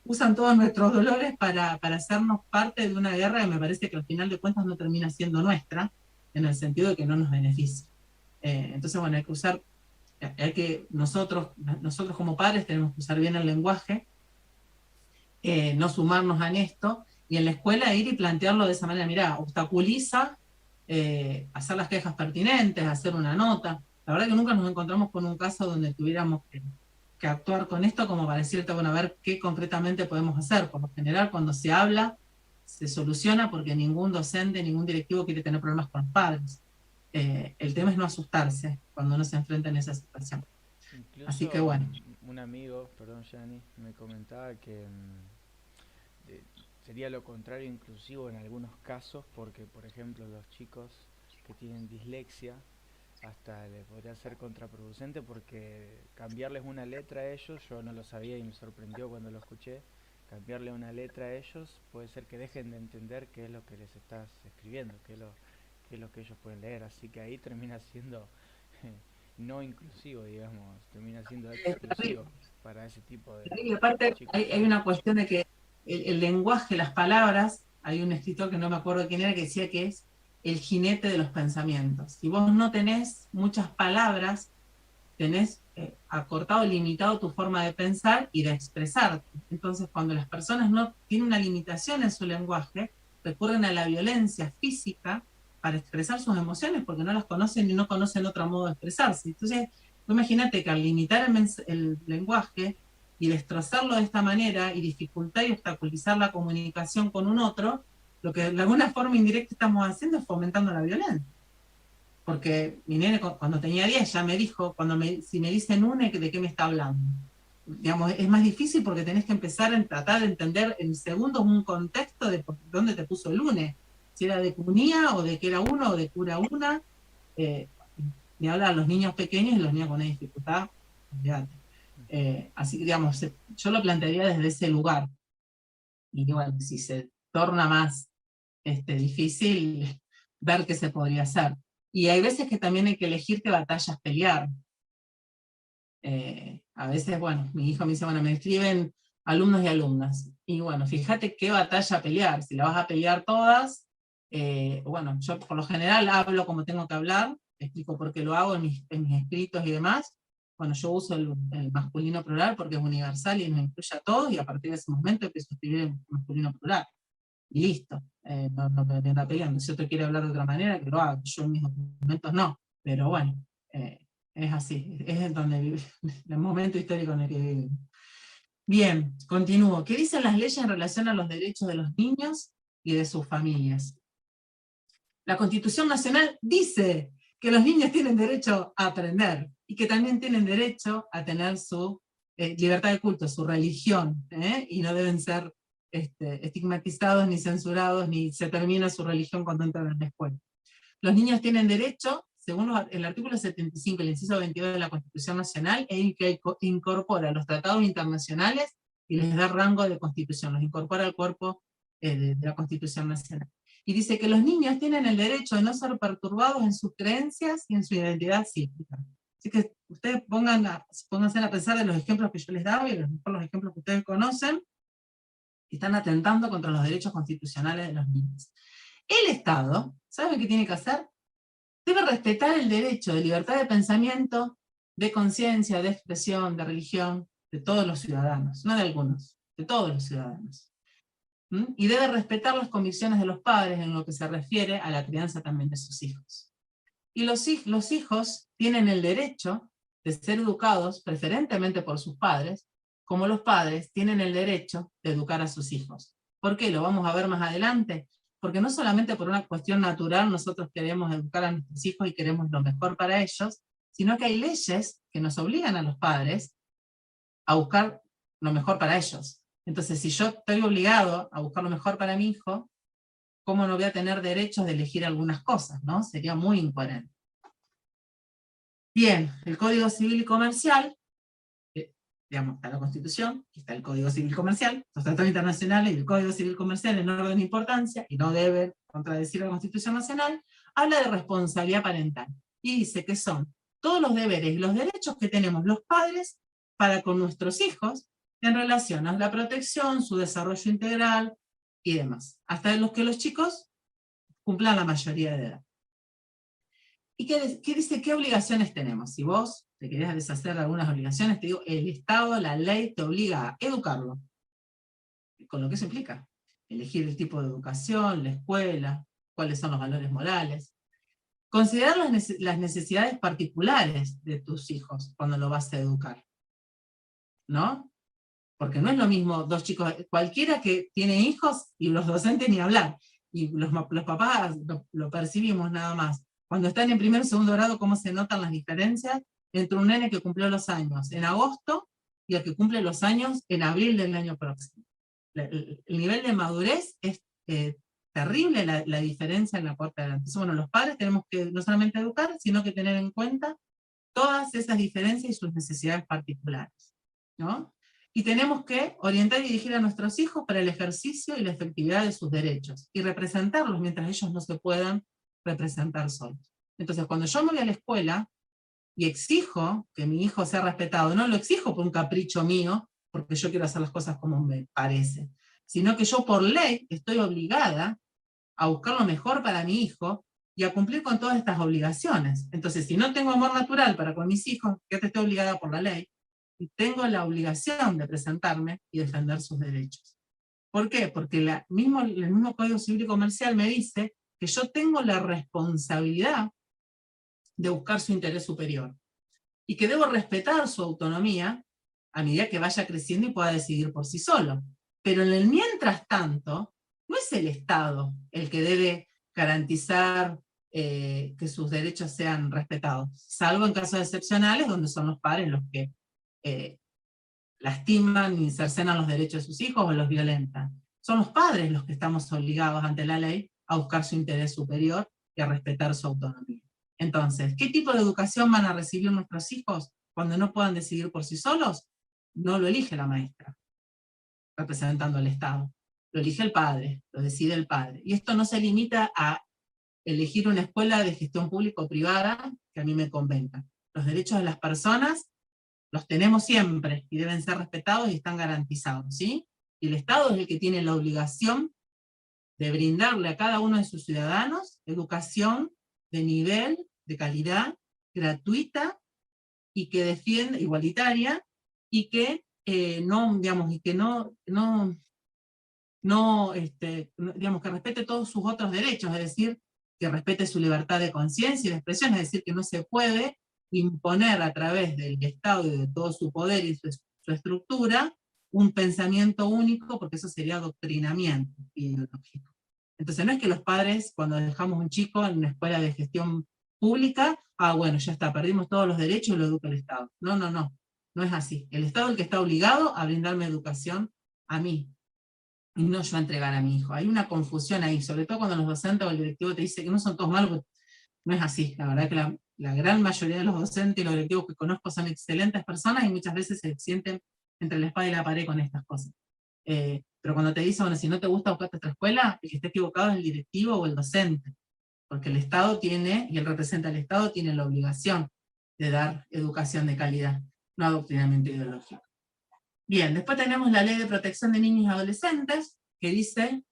usan todos nuestros dolores para hacernos parte de una guerra que me parece que al final de cuentas no termina siendo nuestra, en el sentido de que no nos beneficia. Entonces, bueno, nosotros como padres tenemos que usar bien el lenguaje, no sumarnos en esto, y en la escuela ir y plantearlo de esa manera, mirá, obstaculiza hacer las quejas pertinentes, hacer una nota. La verdad que nunca nos encontramos con un caso donde tuviéramos que actuar con esto como para decirte, bueno, a ver qué concretamente podemos hacer. Por lo general, cuando se habla, se soluciona porque ningún docente, ningún directivo quiere tener problemas con los padres. El tema es no asustarse cuando uno se enfrenta en esa situación. Así que Incluso bueno. un amigo, perdón Yanni, me comentaba que sería lo contrario inclusivo en algunos casos porque, por ejemplo, los chicos que tienen dislexia hasta le podría ser contraproducente porque cambiarles una letra a ellos, yo no lo sabía y me sorprendió cuando lo escuché, cambiarle una letra a ellos puede ser que dejen de entender qué es lo que les estás escribiendo, qué es lo que ellos pueden leer, así que ahí termina siendo no inclusivo, digamos, termina siendo Es terrible, exclusivo para ese tipo terrible. de Aparte, chicos. hay una cuestión de que el lenguaje, las palabras, hay un escritor que no me acuerdo quién era, que decía que es el jinete de los pensamientos. Si vos no tenés muchas palabras, tenés acortado, limitado tu forma de pensar y de expresarte. Entonces, cuando las personas no tienen una limitación en su lenguaje, recurren a la violencia física para expresar sus emociones porque no las conocen y no conocen otro modo de expresarse. Entonces, imagínate que al limitar el lenguaje y destrozarlo de esta manera y dificultar y obstaculizar la comunicación con un otro, lo que de alguna forma indirecta estamos haciendo es fomentando la violencia. porque mi nene cuando tenía 10 ya me dijo, si me dicen UNE, ¿de qué me está hablando? Digamos, es más difícil porque tenés que empezar a tratar de entender en segundos un contexto de dónde te puso el UNE, si era de cunía, o de que era uno, o de cura una, ni hablar a los niños pequeños y los niños con una dificultad, así que digamos, yo lo plantearía desde ese lugar, y bueno, si se torna más difícil, ver qué se podría hacer. Y hay veces que también hay que elegir qué batallas pelear. A veces, bueno, mi hijo me dice, bueno, me escriben alumnos y alumnas, y bueno, fíjate qué batalla pelear, si la vas a pelear todas, bueno, yo por lo general hablo como tengo que hablar, explico por qué lo hago en mis escritos y demás. Bueno, yo uso el masculino plural porque es universal y nos incluye a todos, y a partir de ese momento empiezo a escribir en masculino plural. Y listo, no me anda peleando. Si otro quiere hablar de otra manera, que lo haga. Yo en mis documentos no, pero bueno, es así, es en donde vive, el momento histórico en el que vivimos. Bien, continúo. ¿Qué dicen las leyes en relación a los derechos de los niños y de sus familias? La Constitución Nacional dice que los niños tienen derecho a aprender, y que también tienen derecho a tener su libertad de culto, su religión, y no deben ser estigmatizados, ni censurados, ni se termina su religión cuando entran en la escuela. Los niños tienen derecho, según el artículo 75, el inciso 22 de la Constitución Nacional, que incorpora los tratados internacionales y les da rango de constitución, los incorpora al cuerpo de la Constitución Nacional. Y dice que los niños tienen el derecho de no ser perturbados en sus creencias y en su identidad cívica. Así que ustedes pónganse a pensar en los ejemplos que yo les daba, y a lo mejor los ejemplos que ustedes conocen, que están atentando contra los derechos constitucionales de los niños. El Estado, ¿saben qué tiene que hacer? Debe respetar el derecho de libertad de pensamiento, de conciencia, de expresión, de religión, de todos los ciudadanos, no de algunos, de todos los ciudadanos. Y debe respetar las convicciones de los padres en lo que se refiere a la crianza también de sus hijos. Y los hijos tienen el derecho de ser educados preferentemente por sus padres, como los padres tienen el derecho de educar a sus hijos. ¿Por qué? Lo vamos a ver más adelante. Porque no solamente por una cuestión natural nosotros queremos educar a nuestros hijos y queremos lo mejor para ellos, sino que hay leyes que nos obligan a los padres a buscar lo mejor para ellos. Entonces, si yo estoy obligado a buscar lo mejor para mi hijo, ¿cómo no voy a tener derechos de elegir algunas cosas, ¿no? Sería muy incoherente. Bien, el Código Civil y Comercial, digamos, está la Constitución, está el Código Civil Comercial, los tratados internacionales y el Código Civil Comercial en orden de importancia, y no deben contradecir a la Constitución Nacional, habla de responsabilidad parental, y dice que son todos los deberes y los derechos que tenemos los padres para con nuestros hijos en relación a la protección, su desarrollo integral y demás, hasta los que los chicos cumplan la mayoría de edad. ¿Y qué dice? ¿Qué obligaciones tenemos? Si vos te querés deshacer de algunas obligaciones, te digo, el Estado, la ley te obliga a educarlo. Con lo que eso implica. Elegir el tipo de educación, la escuela, cuáles son los valores morales. Considerar las necesidades particulares de tus hijos cuando lo vas a educar. ¿No? Porque no es lo mismo dos chicos, cualquiera que tiene hijos, y los docentes ni hablar, y los papás lo percibimos nada más. Cuando están en primer o segundo grado, cómo se notan las diferencias entre un nene que cumplió los años en agosto y el que cumple los años en abril del año próximo. El nivel de madurez es terrible, la diferencia en la puerta de edad. Entonces, bueno, los padres tenemos que no solamente educar, sino que tener en cuenta todas esas diferencias y sus necesidades particulares, ¿no? Y tenemos que orientar y dirigir a nuestros hijos para el ejercicio y la efectividad de sus derechos, y representarlos mientras ellos no se puedan representar solos. Entonces, cuando yo me voy a la escuela y exijo que mi hijo sea respetado, no lo exijo por un capricho mío, porque yo quiero hacer las cosas como me parece, sino que yo por ley estoy obligada a buscar lo mejor para mi hijo y a cumplir con todas estas obligaciones. Entonces, si no tengo amor natural para con mis hijos, ya estoy obligada por la ley, y tengo la obligación de presentarme y defender sus derechos. ¿Por qué? Porque el mismo Código Civil y Comercial me dice que yo tengo la responsabilidad de buscar su interés superior, y que debo respetar su autonomía a medida que vaya creciendo y pueda decidir por sí solo. Pero en el mientras tanto, no es el Estado el que debe garantizar que sus derechos sean respetados, salvo en casos excepcionales donde son los padres los que lastiman y cercenan los derechos de sus hijos o los violentan. Son los padres los que estamos obligados ante la ley a buscar su interés superior y a respetar su autonomía. Entonces, ¿qué tipo de educación van a recibir nuestros hijos cuando no puedan decidir por sí solos? No lo elige la maestra, representando al Estado. Lo elige el padre, lo decide el padre. Y esto no se limita a elegir una escuela de gestión pública o privada que a mí me convenga. Los derechos de las personas los tenemos siempre y deben ser respetados y están garantizados, ¿sí? Y el Estado es el que tiene la obligación de brindarle a cada uno de sus ciudadanos educación de nivel, de calidad, gratuita, y que defienda, igualitaria, y que no, digamos, y que digamos, que respete todos sus otros derechos, es decir, que respete su libertad de conciencia y de expresión, es decir, que no se puede imponer a través del Estado y de todo su poder y su estructura un pensamiento único, porque eso sería adoctrinamiento ideológico. Entonces no es que los padres, cuando dejamos un chico en una escuela de gestión pública, bueno, ya está, perdimos todos los derechos y lo educa el Estado. No, no, no, no es así. El Estado es el que está obligado a brindarme educación a mí, y no yo a entregar a mi hijo. Hay una confusión ahí, sobre todo cuando los docentes o el directivo te dicen que no son todos malos, no es así. La verdad que la gran mayoría de los docentes y los directivos que conozco son excelentes personas y muchas veces se sienten entre la espada y la pared con estas cosas. Pero cuando te dicen, bueno, si no te gusta buscarte otra escuela, el que está equivocado es el directivo o el docente, porque el Estado tiene, y él representa al Estado, tiene la obligación de dar educación de calidad, no adoctrinamiento ideológico. Bien, después tenemos la Ley de Protección de Niños y Adolescentes, que dice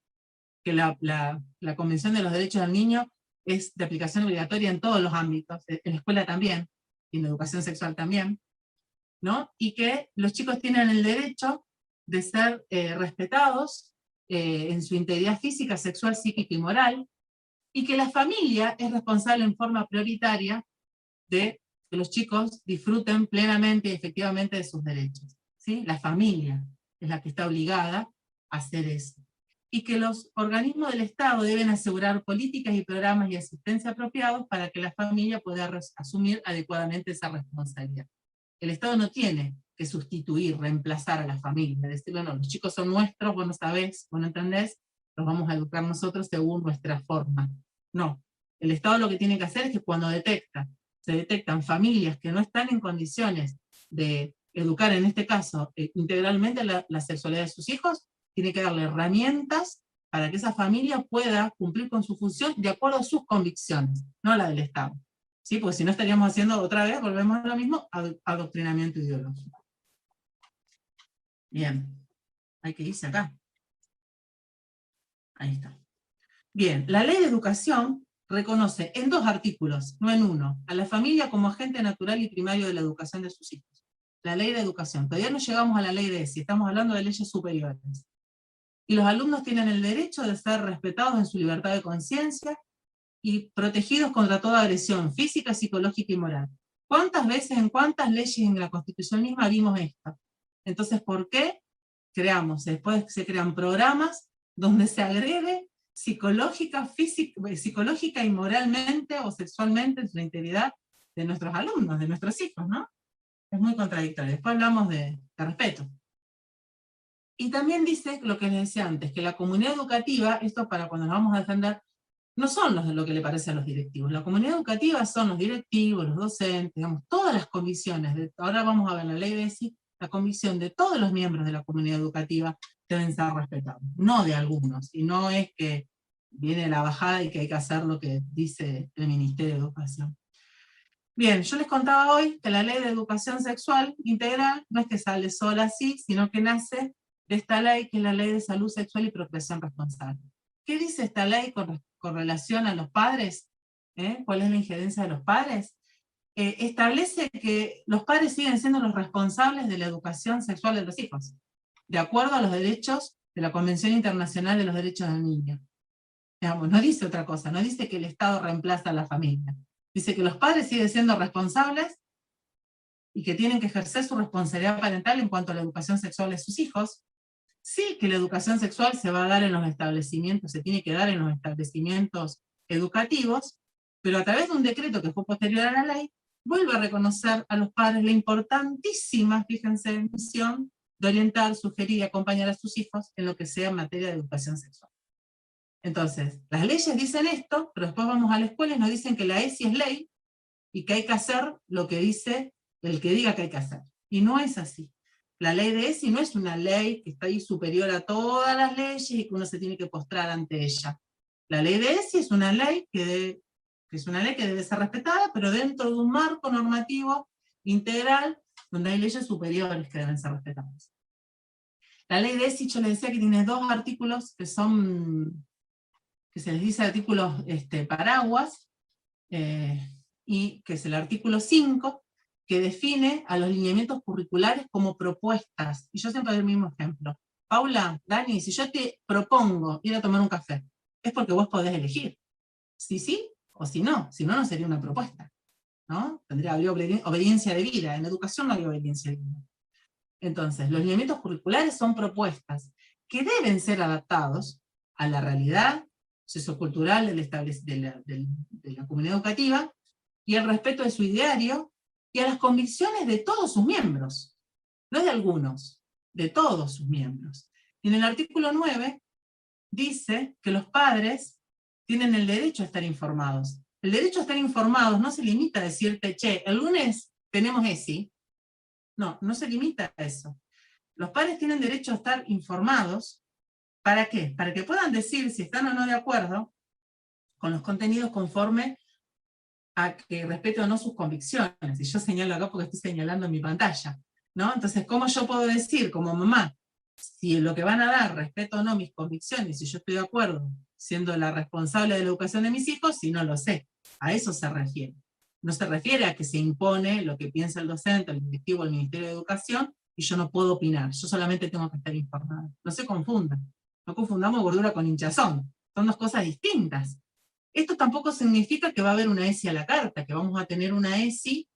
que la Convención de los Derechos del Niño es de aplicación obligatoria en todos los ámbitos, en la escuela también, y en la educación sexual también, ¿no? Y que los chicos tienen el derecho de ser respetados en su integridad física, sexual, psíquica y moral, y que la familia es responsable en forma prioritaria de que los chicos disfruten plenamente y efectivamente de sus derechos. ¿Sí? La familia es la que está obligada a hacer eso. Y que los organismos del Estado deben asegurar políticas y programas y asistencia apropiados para que la familia pueda asumir adecuadamente esa responsabilidad. El Estado no tiene que sustituir, reemplazar a la familia, decirle, no, los chicos son nuestros, vos no sabés, vos no entendés, los vamos a educar nosotros según nuestra forma. No, el Estado lo que tiene que hacer es que cuando se detectan familias que no están en condiciones de educar, en este caso, integralmente la sexualidad de sus hijos, tiene que darle herramientas para que esa familia pueda cumplir con su función de acuerdo a sus convicciones, no a la del Estado. ¿Sí? Porque si no estaríamos haciendo otra vez, volvemos a lo mismo, adoctrinamiento ideológico. Bien, hay que irse acá. Ahí está. Bien, la Ley de Educación reconoce en 2 artículos, no en uno, a la familia como agente natural y primario de la educación de sus hijos. La Ley de Educación. Todavía no llegamos a la Ley de ESI, estamos hablando de leyes superiores. Y los alumnos tienen el derecho de ser respetados en su libertad de conciencia y protegidos contra toda agresión física, psicológica y moral. ¿Cuántas veces, en cuántas leyes en la Constitución misma vimos esto? Entonces, ¿por qué después se crean programas donde se agrede psicológica y moralmente o sexualmente la integridad de nuestros alumnos, de nuestros hijos, ¿no? Es muy contradictorio. Después hablamos de respeto. Y también dice lo que les decía antes, que la comunidad educativa, esto para cuando nos vamos a defender, no son los de lo que le parece a los directivos. La comunidad educativa son los directivos, los docentes, digamos, todas las comisiones. Ahora vamos a ver la ley de ESI, la comisión de todos los miembros de la comunidad educativa deben ser respetados, no de algunos. Y no es que viene la bajada y que hay que hacer lo que dice el Ministerio de Educación. Bien, yo les contaba hoy que la Ley de Educación Sexual Integral no es que sale sola así, sino que nace de esta ley, que es la Ley de Salud Sexual y Procreación Responsable. ¿Qué dice esta ley con relación a los padres? ¿Cuál es la injerencia de los padres? Establece que los padres siguen siendo los responsables de la educación sexual de los hijos, de acuerdo a los derechos de la Convención Internacional de los Derechos del Niño. Digamos, no dice otra cosa, no dice que el Estado reemplaza a la familia. Dice que los padres siguen siendo responsables y que tienen que ejercer su responsabilidad parental en cuanto a la educación sexual de sus hijos. Sí, que la educación sexual se va a dar en los establecimientos, se tiene que dar en los establecimientos educativos, pero a través de un decreto que fue posterior a la ley, vuelve a reconocer a los padres la importantísima, fíjense, misión de orientar, sugerir y acompañar a sus hijos en lo que sea en materia de educación sexual. Entonces, las leyes dicen esto, pero después vamos a la escuela y nos dicen que la ESI es ley, y que hay que hacer lo que dice el que diga que hay que hacer. Y no es así. La ley de ESI no es una ley que está ahí superior a todas las leyes y que uno se tiene que postrar ante ella. La ley de ESI es una ley que debe ser respetada, pero dentro de un marco normativo integral, donde hay leyes superiores que deben ser respetadas. La ley de ESI, yo les decía que tiene 2 artículos que se les dice artículos paraguas, y que es el artículo 5, que define a los lineamientos curriculares como propuestas. Y yo siempre doy el mismo ejemplo. Paula, Dani, si yo te propongo ir a tomar un café, es porque vos podés elegir. Si sí o si no no sería una propuesta, ¿no? Habría obediencia de vida, en educación no hay obediencia de vida. Entonces, los lineamientos curriculares son propuestas que deben ser adaptados a la realidad sociocultural de la comunidad educativa, y el respeto de su ideario, y a las convicciones de todos sus miembros, no de algunos, de todos sus miembros. Y en el artículo 9 dice que los padres tienen el derecho a estar informados. El derecho a estar informados no se limita a decirte, che, el lunes tenemos ESI. No, no se limita a eso. Los padres tienen derecho a estar informados. ¿Para qué? Para que puedan decir si están o no de acuerdo con los contenidos conforme a que respete o no sus convicciones. Y yo señalo acá porque estoy señalando en mi pantalla, ¿no? Entonces, ¿cómo yo puedo decir como mamá, si lo que van a dar respeto o no mis convicciones, si yo estoy de acuerdo, siendo la responsable de la educación de mis hijos, si no lo sé? A eso se refiere. No se refiere a que se impone lo que piensa el docente, el directivo, el Ministerio de Educación, y yo no puedo opinar, yo solamente tengo que estar informada. No se confundan, no confundamos gordura con hinchazón, son 2 cosas distintas. Esto tampoco significa que va a haber una ESI a la carta, que vamos a tener una ESI,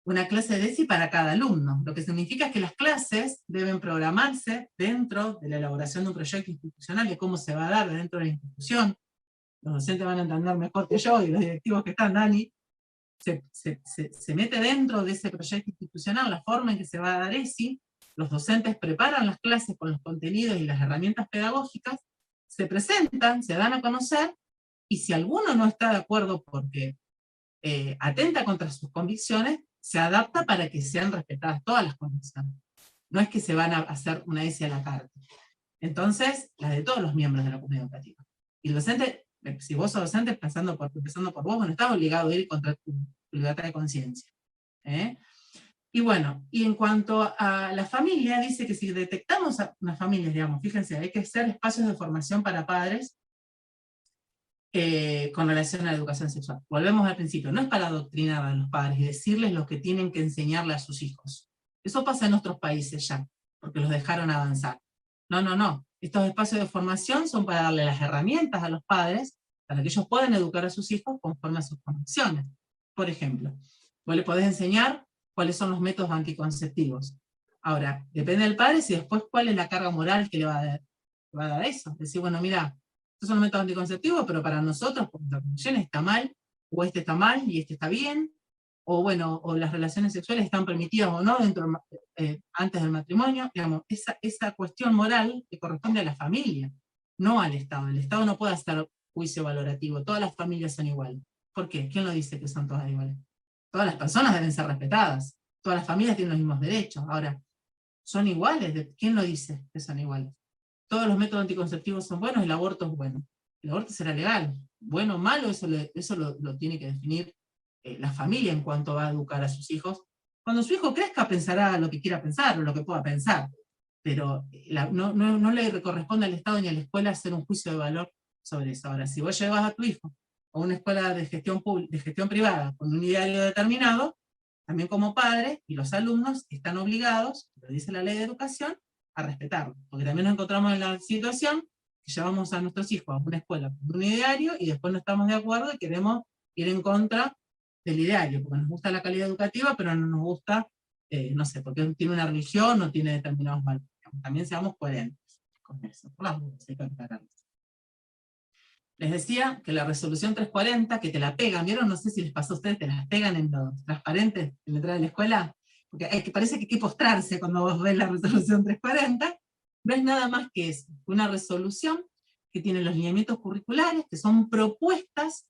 una clase de ESI para cada alumno. Lo que significa es que las clases deben programarse dentro de la elaboración de un proyecto institucional, de cómo se va a dar dentro de la institución. Los docentes van a entender mejor que yo, y los directivos que están, Dani, se mete dentro de ese proyecto institucional la forma en que se va a dar ESI, los docentes preparan las clases con los contenidos y las herramientas pedagógicas, se presentan, se dan a conocer, y si alguno no está de acuerdo porque atenta contra sus convicciones, se adapta para que sean respetadas todas las convicciones. No es que se van a hacer una ESI a la carta. Entonces, la de todos los miembros de la comunidad educativa. Y el docente, si vos sos docente, empezando por vos, no estás obligado a ir contra tu libertad de conciencia. Y bueno, y en cuanto a la familia, dice que si detectamos a una familia, digamos, fíjense, hay que hacer espacios de formación para padres con relación a la educación sexual. Volvemos al principio, no es para adoctrinar a los padres y decirles lo que tienen que enseñarle a sus hijos. Eso pasa en otros países ya, porque los dejaron avanzar. No. Estos espacios de formación son para darle las herramientas a los padres para que ellos puedan educar a sus hijos conforme a sus convicciones. Por ejemplo, vos le podés enseñar cuáles son los métodos anticonceptivos. Ahora, depende del padre si después cuál es la carga moral que le va a dar eso. Decir, bueno, mira, estos son los métodos anticonceptivos, pero para nosotros, por nuestra condición, está mal, o este está mal y este está bien, o bueno, o las relaciones sexuales están permitidas o no antes del matrimonio. Digamos, esa cuestión moral que corresponde a la familia, no al Estado. El Estado no puede hacer juicio valorativo, todas las familias son iguales. ¿Por qué? ¿Quién lo dice que son todas iguales? Todas las personas deben ser respetadas, todas las familias tienen los mismos derechos. Ahora, ¿son iguales? ¿Quién lo dice que son iguales? Todos los métodos anticonceptivos son buenos, el aborto es bueno. El aborto será legal. Bueno o malo, eso lo tiene que definir la familia en cuanto va a educar a sus hijos. Cuando su hijo crezca pensará lo que quiera pensar o lo que pueda pensar, pero no le corresponde al Estado ni a la escuela hacer un juicio de valor sobre eso. Ahora, si vos llevas a tu hijo a una escuela de gestión privada con un ideario determinado, también como padre y los alumnos están obligados, lo dice la ley de educación, a respetarlo, porque también nos encontramos en la situación que llevamos a nuestros hijos a una escuela con un ideario y después no estamos de acuerdo y queremos ir en contra del ideario, porque nos gusta la calidad educativa, pero no nos gusta, no sé, porque tiene una religión o tiene determinados valores. También seamos coherentes con eso, por las dudas hay que aclararlo. Les decía que la resolución 340, que te la pegan, ¿vieron? No sé si les pasó a ustedes, te las pegan en los transparentes en la entrada de la escuela, porque parece que hay que postrarse cuando vos ves la resolución 340, no es nada más que eso, una resolución que tiene los lineamientos curriculares, que son propuestas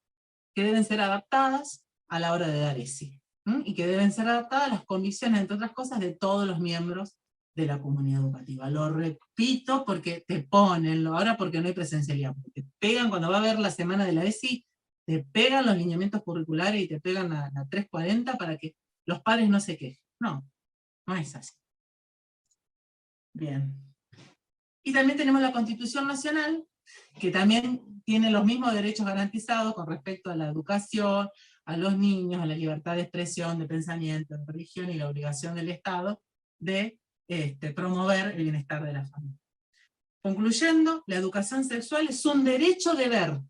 que deben ser adaptadas a la hora de dar ESI, y que deben ser adaptadas a las condiciones, entre otras cosas, de todos los miembros de la comunidad educativa. Lo repito porque te ponen, ahora porque no hay presencialidad, porque te pegan cuando va a haber la semana de la ESI, te pegan los lineamientos curriculares y te pegan la 340 para que los padres no se quejen. No, no es así. Bien. Y también tenemos la Constitución Nacional, que también tiene los mismos derechos garantizados con respecto a la educación, a los niños, a la libertad de expresión, de pensamiento, de religión y la obligación del Estado de promover el bienestar de la familia. Concluyendo, la educación sexual es un derecho-deber.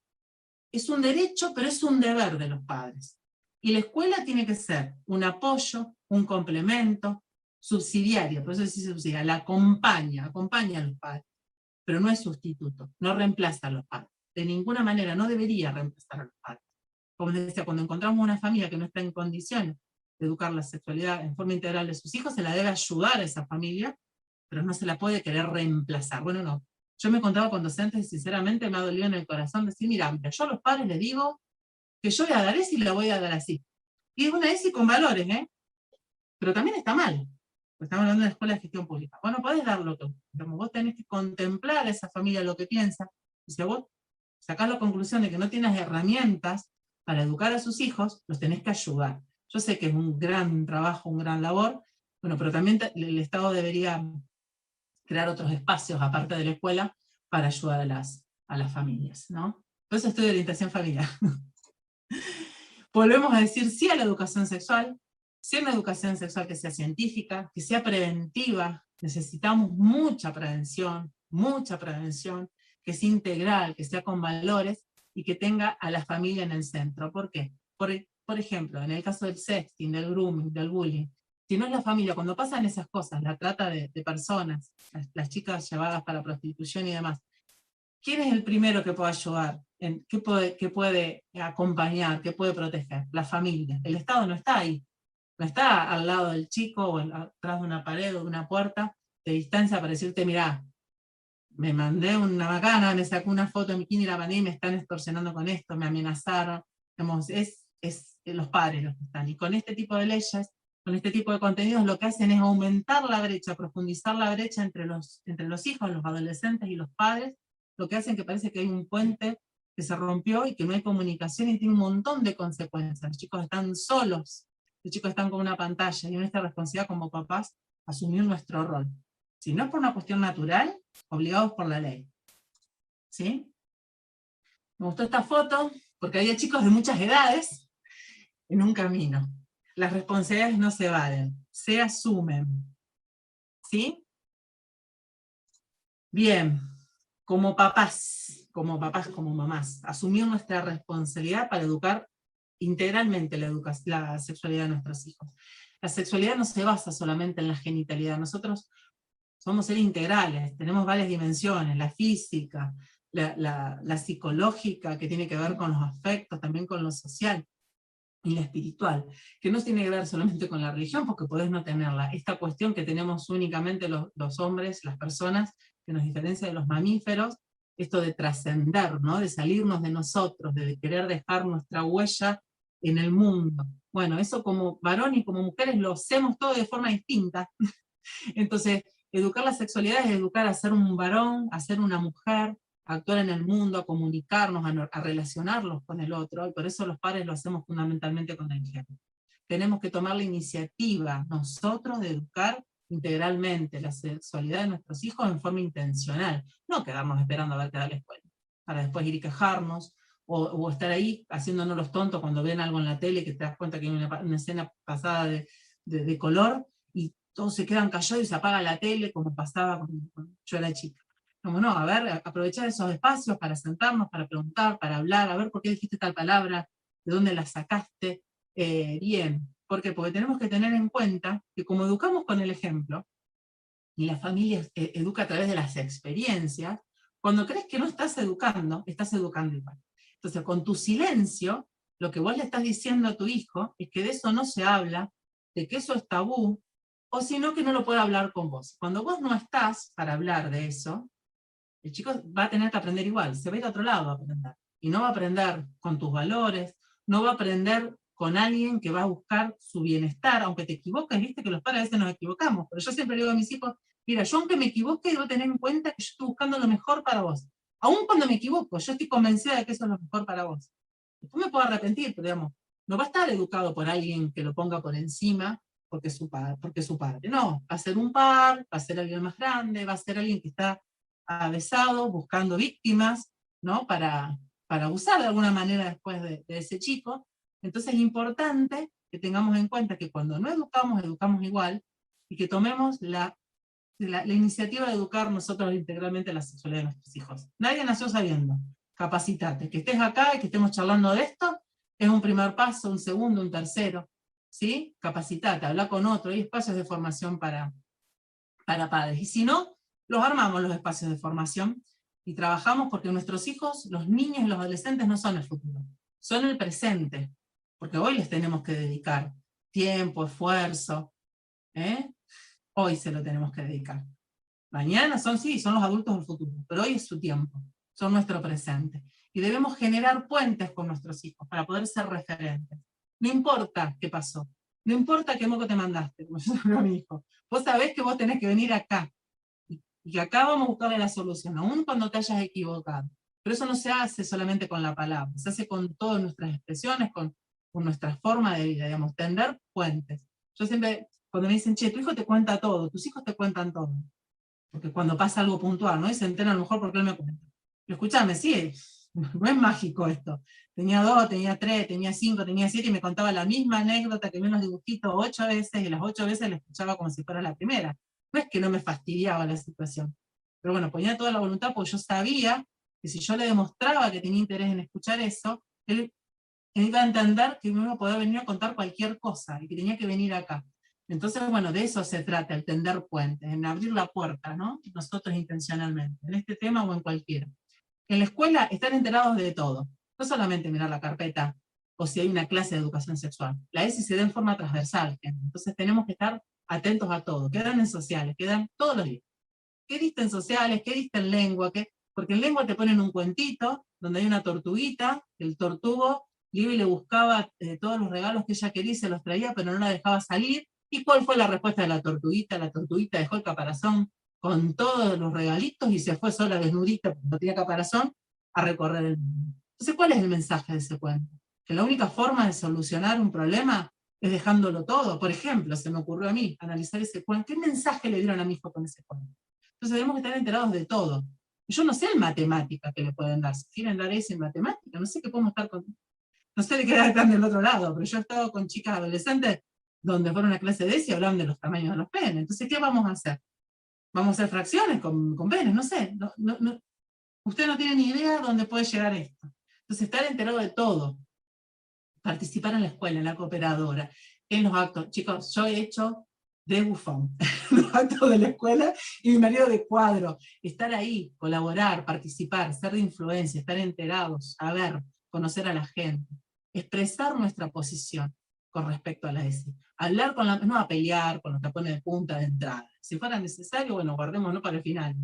Es un derecho, pero es un deber de los padres. Y la escuela tiene que ser un apoyo, un complemento, subsidiaria, por eso sí subsidia, la acompaña a los padres, pero no es sustituto, no reemplaza a los padres. De ninguna manera, no debería reemplazar a los padres. Como les decía, cuando encontramos una familia que no está en condiciones de educar la sexualidad en forma integral de sus hijos, se la debe ayudar a esa familia, pero no se la puede querer reemplazar. Bueno, no. Yo me encontraba con docentes y sinceramente me ha dolido en el corazón decir, mira, yo a los padres les digo que yo voy a dar ESI y la voy a dar así. Y es una ESI con valores, pero también está mal. Estamos hablando de la escuela de gestión pública. Vos no podés dar lo que vos tenés que contemplar a esa familia lo que piensa, y si vos sacás la conclusión de que no tienes herramientas para educar a sus hijos, los tenés que ayudar. Yo sé que es un gran trabajo, un gran labor, bueno, pero también el Estado debería crear otros espacios, aparte de la escuela, para ayudar a las familias, ¿no? Por eso estoy de orientación familiar. Volvemos a decir sí a la educación sexual, sí a una educación sexual que sea científica, que sea preventiva. Necesitamos mucha prevención, que sea integral, que sea con valores, y que tenga a la familia en el centro. ¿Por qué? Por ejemplo, en el caso del sexting, del grooming, del bullying, si no es la familia, cuando pasan esas cosas, la trata de personas, las chicas llevadas para prostitución y demás, ¿quién es el primero que puede ayudar? ¿Qué puede acompañar? ¿Qué puede proteger? La familia. El Estado no está ahí. No está al lado del chico o atrás de una pared o de una puerta de distancia para decirte, mirá, me mandé una bacana, me sacó una foto en bikini y la mandé y me están extorsionando con esto, me amenazaron. Digamos, es los padres los que están. Y con este tipo de leyes, con este tipo de contenidos, lo que hacen es aumentar la brecha, profundizar la brecha entre los hijos, los adolescentes y los padres, lo que hacen que parece que hay un puente que se rompió y que no hay comunicación y tiene un montón de consecuencias. Los chicos están solos, los chicos están con una pantalla y nuestra responsabilidad como papás asumir nuestro rol. Si no es por una cuestión natural, obligados por la ley. ¿Sí? Me gustó esta foto porque había chicos de muchas edades en un camino. Las responsabilidades no se evaden, se asumen. ¿Sí? Bien, como papás, como mamás, asumir nuestra responsabilidad para educar integralmente la sexualidad de nuestros hijos. La sexualidad no se basa solamente en la genitalidad. Nosotros somos seres integrales, tenemos varias dimensiones, la física, la psicológica, que tiene que ver con los afectos, también con lo social, y la espiritual, que no tiene que ver solamente con la religión, porque podés no tenerla. Esta cuestión que tenemos únicamente los hombres, las personas, que nos diferencia de los mamíferos, esto de trascender, ¿no? De salirnos de nosotros, de querer dejar nuestra huella en el mundo. Bueno, eso como varón y como mujeres lo hacemos todo de forma distinta. Entonces, educar la sexualidad es educar a ser un varón, a ser una mujer, a actuar en el mundo, a comunicarnos, a relacionarlos con el otro, y por eso los padres lo hacemos fundamentalmente con el género. Tenemos que tomar la iniciativa nosotros de educar integralmente la sexualidad de nuestros hijos en forma intencional, no quedarnos esperando a ver qué da la escuela, para después ir y quejarnos, o estar ahí haciéndonos los tontos cuando ven algo en la tele que te das cuenta que hay una escena pasada de color, y todos se quedan callados y se apaga la tele, como pasaba cuando yo era chica. Como no, a ver, aprovechar esos espacios para sentarnos, para preguntar, para hablar, a ver por qué dijiste tal palabra, de dónde la sacaste, bien. ¿Por qué? Porque tenemos que tener en cuenta que como educamos con el ejemplo, y la familia educa a través de las experiencias, cuando crees que no estás educando igual. Entonces, con tu silencio, lo que vos le estás diciendo a tu hijo es que de eso no se habla, de que eso es tabú, o si no, que no lo puede hablar con vos. Cuando vos no estás para hablar de eso, el chico va a tener que aprender igual, se va a ir a otro lado a aprender. Y no va a aprender con tus valores, no va a aprender con alguien que va a buscar su bienestar, aunque te equivoques, viste que los padres a veces nos equivocamos, pero yo siempre le digo a mis hijos, mira, yo aunque me equivoque, debo tener en cuenta que yo estoy buscando lo mejor para vos. Aún cuando me equivoco, yo estoy convencida de que eso es lo mejor para vos. Después me puedo arrepentir, pero digamos, no va a estar educado por alguien que lo ponga por encima porque es su padre. No, va a ser un par, va a ser alguien más grande, va a ser alguien que está avesado, buscando víctimas, ¿no? Para abusar de alguna manera después de ese chico. Entonces es importante que tengamos en cuenta que cuando no educamos, educamos igual, y que tomemos la iniciativa de educar nosotros integralmente la sexualidad de nuestros hijos. Nadie nació sabiendo. Capacitate. Que estés acá y que estemos charlando de esto es un primer paso, un segundo, un tercero. ¿Sí? Capacitate, habla con otro. Hay espacios de formación para padres. Y si no, los armamos los espacios de formación y trabajamos porque nuestros hijos, los niños y los adolescentes no son el futuro, son el presente. Porque hoy les tenemos que dedicar tiempo, esfuerzo. Hoy se lo tenemos que dedicar. Mañana son los adultos del futuro, pero hoy es su tiempo, son nuestro presente. Y debemos generar puentes con nuestros hijos para poder ser referentes. No importa qué pasó, no importa qué moco te mandaste, como yo digo a mi hijo. Vos sabés que vos tenés que venir acá, y que acá vamos a buscarle la solución, aún cuando te hayas equivocado. Pero eso no se hace solamente con la palabra, se hace con todas nuestras expresiones, con nuestra forma de vida, digamos, tender puentes. Yo siempre, cuando me dicen, che, tu hijo te cuenta todo, tus hijos te cuentan todo, porque cuando pasa algo puntual, ¿no? Y se entera a lo mejor porque él me cuenta. Pero escuchame, sí, no es mágico esto. Tenía 2, tenía 3, tenía 5, tenía 7 y me contaba la misma anécdota que vi en los dibujitos 8 veces y las 8 veces la escuchaba como si fuera la primera. No es que no me fastidiaba la situación. Pero bueno, ponía toda la voluntad porque yo sabía que si yo le demostraba que tenía interés en escuchar eso, él iba a entender que me iba a poder venir a contar cualquier cosa y que tenía que venir acá. Entonces, bueno, de eso se trata, el tender puentes, en abrir la puerta, ¿no? Nosotros intencionalmente, en este tema o en cualquiera. En la escuela están enterados de todo, no solamente mirar la carpeta o si hay una clase de educación sexual. La ESI se da en forma transversal, entonces tenemos que estar atentos a todo. Quedan en sociales, quedan todos los días. ¿Qué diste en sociales? ¿Qué diste en lengua? Porque en lengua te ponen un cuentito donde hay una tortuguita, el tortugo iba y le buscaba todos los regalos que ella quería y se los traía, pero no la dejaba salir. ¿Y cuál fue la respuesta de la tortuguita? La tortuguita dejó el caparazón con todos los regalitos y se fue sola desnudita, porque no tenía caparazón, a recorrer el mundo. Entonces, ¿cuál es el mensaje de ese cuento? Que la única forma de solucionar un problema es dejándolo todo. Por ejemplo, se me ocurrió a mí analizar ese cuento. ¿Qué mensaje le dieron a mi hijo con ese cuento? Entonces debemos estar enterados de todo. Yo no sé en matemática que le pueden dar. Si quieren dar eso en matemática, no sé qué podemos estar con. No sé de qué edad están del otro lado, pero yo he estado con chicas adolescentes donde fueron a una clase de eso y hablaban de los tamaños de los penes. Entonces, ¿qué vamos a hacer? ¿Vamos a hacer fracciones con penes? No sé. Usted no tiene ni idea dónde puede llegar esto. Entonces, estar enterado de todo. Participar en la escuela, en la cooperadora, en los actos. Chicos, yo he hecho de bufón, los actos de la escuela, y mi marido de cuadro. Estar ahí, colaborar, participar, ser de influencia, estar enterados, saber, conocer a la gente, expresar nuestra posición con respecto a la ESI. Hablar con no a pelear con los tapones de punta de entrada. Si fuera necesario, bueno, guardémoslo para el final.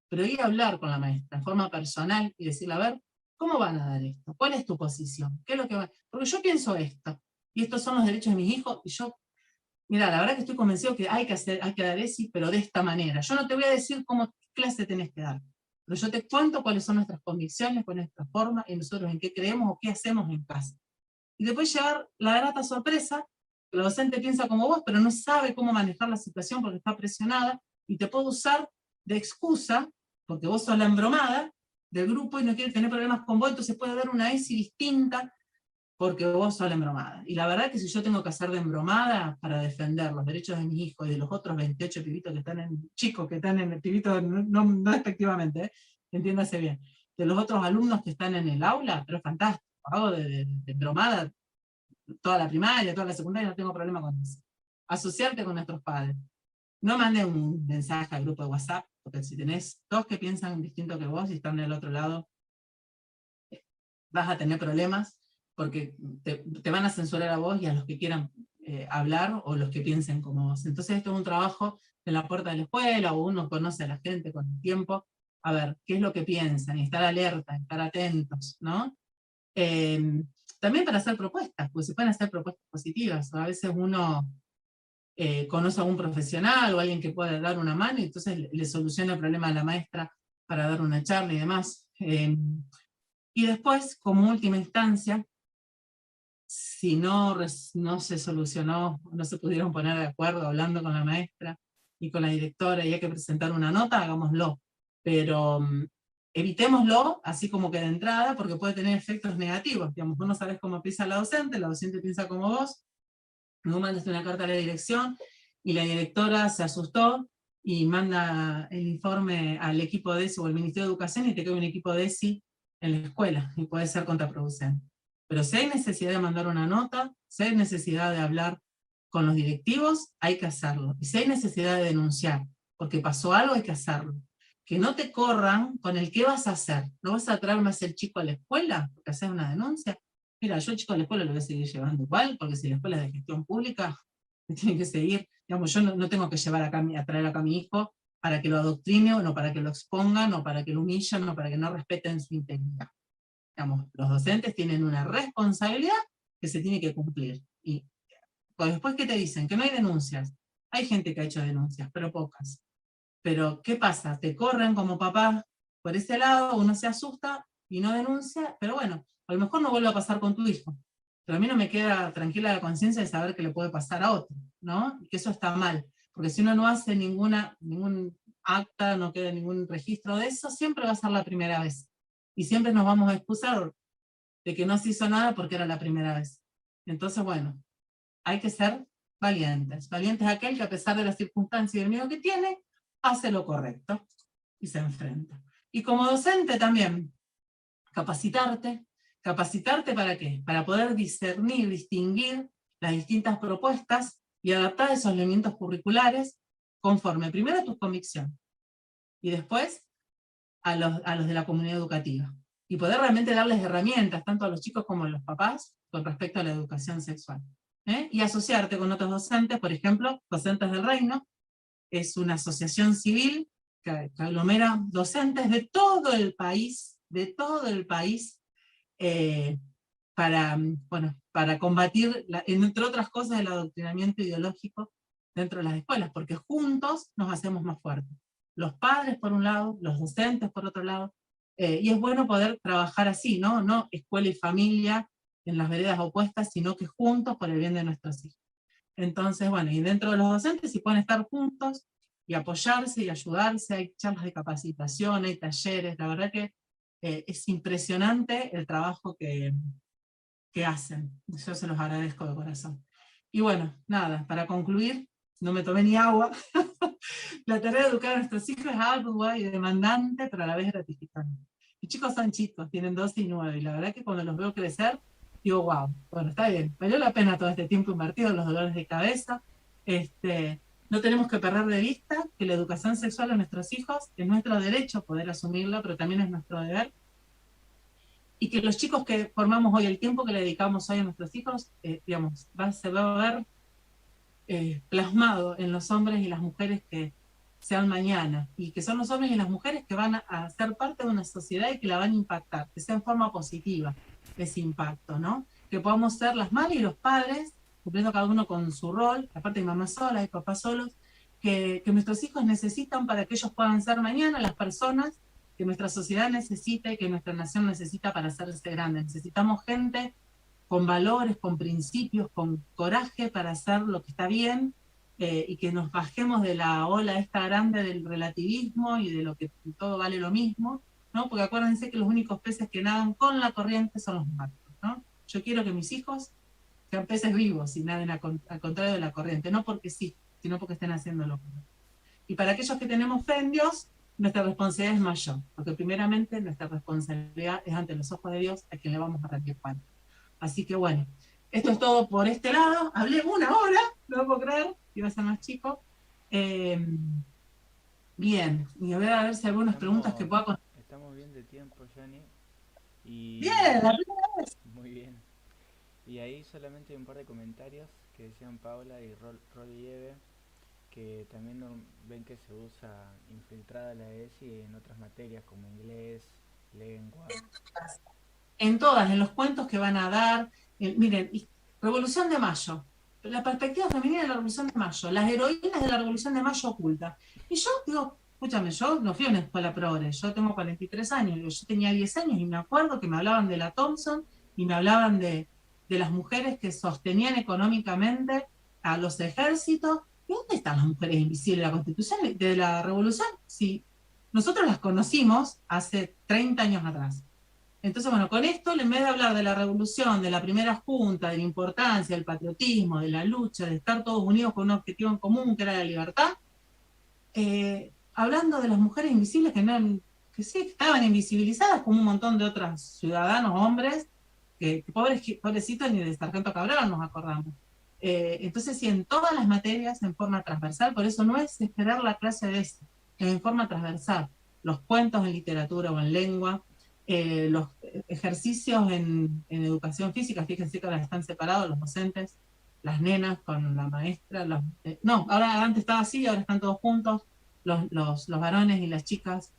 Pero ir a hablar con la maestra en forma personal y decirle, a ver, ¿cómo van a dar esto? ¿Cuál es tu posición? ¿Qué es lo que va? Porque yo pienso esto, y estos son los derechos de mis hijos, y yo, mira, la verdad que estoy convencido que hay que dar ESI, pero de esta manera. Yo no te voy a decir cómo clase tenés que dar, pero yo te cuento cuáles son nuestras convicciones, cuál es nuestra forma, y nosotros en qué creemos o qué hacemos en casa. Y después llegar la grata sorpresa, que la docente piensa como vos, pero no sabe cómo manejar la situación porque está presionada, y te puedo usar de excusa, porque vos sos la embromada del grupo y no quiere tener problemas con vos, entonces puede haber una ESI distinta porque vos sos la embromada. Y la verdad que si yo tengo que hacer de embromada para defender los derechos de mis hijos y de los otros 28 pibitos que están chicos que están en el pibito, no despectivamente, entiéndase bien, de los otros alumnos que están en el aula, pero es fantástico, hago de embromada toda la primaria, toda la secundaria, no tengo problema con eso. Asociarte con nuestros padres. No mandes un mensaje al grupo de WhatsApp, porque si tenés dos que piensan distinto que vos y están del otro lado, vas a tener problemas porque te van a censurar a vos y a los que quieran hablar o los que piensen como vos. Entonces esto es un trabajo en la puerta de la escuela, o uno conoce a la gente con el tiempo, a ver qué es lo que piensan, y estar alerta, estar atentos, ¿no? Eh, También para hacer propuestas, porque se pueden hacer propuestas positivas, o a veces uno conoce a un profesional o alguien que pueda dar una mano y entonces le soluciona el problema a la maestra para dar una charla y demás. Y después, como última instancia, si no se solucionó, no se pudieron poner de acuerdo hablando con la maestra y con la directora y hay que presentar una nota, hagámoslo. Pero evitémoslo, así como que de entrada, porque puede tener efectos negativos. Digamos, vos no sabés cómo piensa la docente piensa como vos, vos mandaste una carta a la dirección y la directora se asustó y manda el informe al equipo de ESI o al Ministerio de Educación y te queda un equipo de ESI en la escuela y puede ser contraproducente. Pero si hay necesidad de mandar una nota, si hay necesidad de hablar con los directivos, hay que hacerlo. Y si hay necesidad de denunciar, porque pasó algo, hay que hacerlo. Que no te corran con el qué vas a hacer. ¿No vas a traer más el chico a la escuela porque haces una denuncia? Mira, yo el chico a la escuela lo voy a seguir llevando igual, porque si la escuela es de gestión pública, me tiene que seguir. Digamos, yo no tengo que llevar acá, a traer acá a mi hijo para que lo adoctrine, o no para que lo expongan, o para que lo humillen, o para que no respeten su integridad. Digamos, los docentes tienen una responsabilidad que se tiene que cumplir. Y pues después, ¿qué te dicen? Que no hay denuncias. Hay gente que ha hecho denuncias, pero pocas. Pero, ¿qué pasa? Te corren como papá por ese lado, uno se asusta y no denuncia, pero bueno, a lo mejor no vuelve a pasar con tu hijo. Pero a mí no me queda tranquila la conciencia de saber que le puede pasar a otro, ¿no? Y que eso está mal. Porque si uno no hace ningún acta, no queda ningún registro de eso, siempre va a ser la primera vez. Y siempre nos vamos a excusar de que no se hizo nada porque era la primera vez. Entonces, bueno, hay que ser valientes. Valientes aquel que a pesar de las circunstancias y del miedo que tiene, hace lo correcto y se enfrenta. Y como docente también, capacitarte. ¿Capacitarte para qué? Para poder discernir, distinguir las distintas propuestas y adaptar esos elementos curriculares conforme primero a tus convicciones y después a los de la comunidad educativa. Y poder realmente darles herramientas, tanto a los chicos como a los papás, con respecto a la educación sexual. Y asociarte con otros docentes, por ejemplo, Docentes del Reino, es una asociación civil que aglomera docentes de todo el país, eh, para combatir, entre otras cosas, el adoctrinamiento ideológico dentro de las escuelas, porque juntos nos hacemos más fuertes. Los padres por un lado, los docentes por otro lado, y es bueno poder trabajar así, ¿no? No escuela y familia en las veredas opuestas, sino que juntos por el bien de nuestros hijos. Entonces, bueno, y dentro de los docentes si pueden estar juntos y apoyarse y ayudarse, hay charlas de capacitación, hay talleres, la verdad que es impresionante el trabajo que hacen. Yo se los agradezco de corazón. Y bueno, nada, para concluir, no me tomé ni agua. La tarea de educar a nuestros hijos es ardua y demandante, pero a la vez gratificante. Mis chicos son chicos, tienen 12 y 9, y la verdad que cuando los veo crecer, digo, wow, bueno, está bien, valió la pena todo este tiempo invertido, los dolores de cabeza. No tenemos que perder de vista que la educación sexual a nuestros hijos es nuestro derecho poder asumirla, pero también es nuestro deber, y que los chicos que formamos hoy, el tiempo que le dedicamos hoy a nuestros hijos, digamos, se va a ver plasmado en los hombres y las mujeres que sean mañana, y que son los hombres y las mujeres que van a ser parte de una sociedad y que la van a impactar, que sea en forma positiva ese impacto, ¿no? Que podamos ser las madres y los padres, cumpliendo cada uno con su rol, aparte de mamá sola y papá solos, que nuestros hijos necesitan para que ellos puedan ser mañana las personas que nuestra sociedad necesita y que nuestra nación necesita para hacerse grande. Necesitamos gente con valores, con principios, con coraje para hacer lo que está bien, y que nos bajemos de la ola esta grande del relativismo y de lo que todo vale lo mismo, ¿no? Porque acuérdense que los únicos peces que nadan con la corriente son los muertos, ¿no? Yo quiero que mis hijos sean peces vivos y naden al contrario de la corriente, no porque sí, sino porque estén haciendo lo correcto. Y para aquellos que tenemos fe en Dios, nuestra responsabilidad es mayor, porque primeramente nuestra responsabilidad es ante los ojos de Dios, a quien le vamos a rendir cuenta. Así que bueno, esto es todo por este lado. Hablé 1 hora, no lo puedo creer, iba a ser más chico. Bien, y voy a ver si hay algunas preguntas que pueda contestar. Estamos bien de tiempo, Jenny. Bien, Y la primera vez. muy bien. Y ahí solamente un par de comentarios que decían Paula y Rol y Eve, que también ven que se usa infiltrada la ESI en otras materias como inglés, lengua. En todas, en los cuentos que van a dar. Miren, Revolución de Mayo, la perspectiva femenina de la Revolución de Mayo, las heroínas de la Revolución de Mayo oculta. Y yo digo, escúchame, yo no fui a una escuela progre, yo tengo 43 años, yo tenía 10 años y me acuerdo que me hablaban de la Thompson y me hablaban de las mujeres que sostenían económicamente a los ejércitos. ¿Y dónde están las mujeres invisibles de la Constitución, de la Revolución? Si nosotros las conocimos hace 30 años atrás. Entonces, bueno, con esto, en vez de hablar de la revolución, de la primera junta, de la importancia, del patriotismo, de la lucha, de estar todos unidos con un objetivo en común, que era la libertad, hablando de las mujeres invisibles que sí estaban invisibilizadas como un montón de otros ciudadanos, hombres, que pobrecitos ni de Sargento Cabral nos acordamos. Entonces, sí, en todas las materias, en forma transversal, por eso no es esperar la clase de eso, es en forma transversal. Los cuentos en literatura o en lengua, los ejercicios en educación física, fíjense que ahora están separados los docentes, las nenas con la maestra, no, ahora antes estaba así, ahora están todos juntos, los varones y las chicas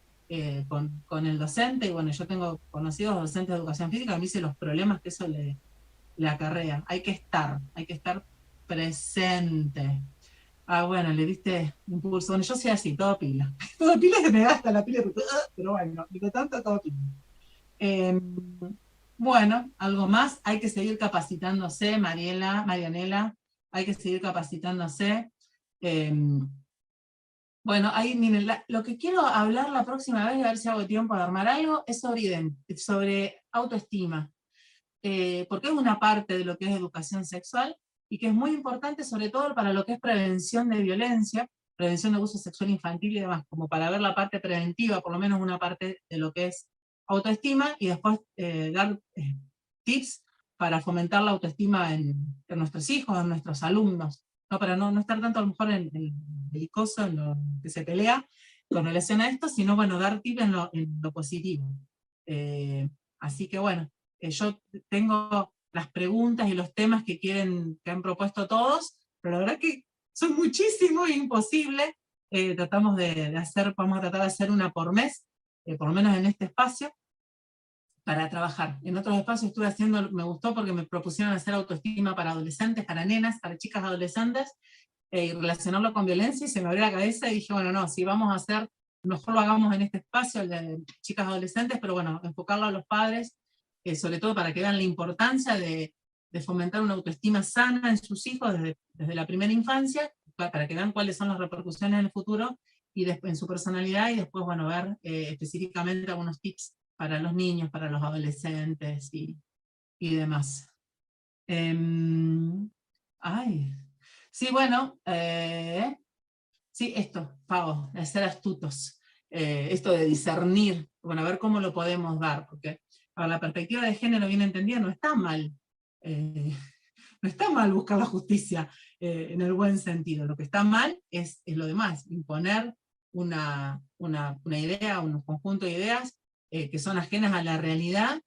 con el docente, y bueno, yo tengo conocidos docentes de educación física que me dicen los problemas que eso le acarrea. Hay que estar presente. Ah, bueno, le diste impulso. Bueno, yo soy así, todo pila. Todo pila que me gasta la pila, pero bueno, digo tanto, todo pila. Eh, bueno, algo más, hay que seguir capacitándose, Marianela, hay que seguir capacitándose. Eh, bueno, ahí miren, lo que quiero hablar la próxima vez, a ver si hago tiempo de armar algo, es sobre autoestima, porque es una parte de lo que es educación sexual y que es muy importante sobre todo para lo que es prevención de violencia, prevención de abuso sexual infantil y demás, como para ver la parte preventiva, por lo menos una parte de lo que es autoestima, y después dar tips para fomentar la autoestima en nuestros hijos, en nuestros alumnos, ¿no? Para no estar tanto a lo mejor en el coso, en lo que se pelea con relación a esto, sino bueno, dar tips en lo positivo. Así que bueno, yo tengo las preguntas y los temas que han propuesto todos, pero la verdad que son muchísimos e imposibles. Vamos a tratar de hacer una por mes, por lo menos en este espacio, para trabajar. En otros espacios estuve haciendo, me gustó porque me propusieron hacer autoestima para adolescentes, para nenas, para chicas adolescentes, y relacionarlo con violencia, y se me abrió la cabeza y dije, bueno, no, si vamos a hacer, mejor lo hagamos en este espacio, el de chicas adolescentes, pero bueno, enfocarlo a los padres, sobre todo para que vean la importancia de fomentar una autoestima sana en sus hijos desde la primera infancia, para que vean cuáles son las repercusiones en el futuro, y después en su personalidad, y después, bueno, ver específicamente algunos tips para los niños, para los adolescentes y demás. Ay, sí, bueno, sí, esto, Pavo, de ser astutos, esto de discernir, bueno, a ver cómo lo podemos dar, porque para la perspectiva de género bien entendida no está mal, eh, no está mal buscar la justicia en el buen sentido, lo que está mal es lo demás, imponer una idea, un conjunto de ideas que son ajenas a la realidad,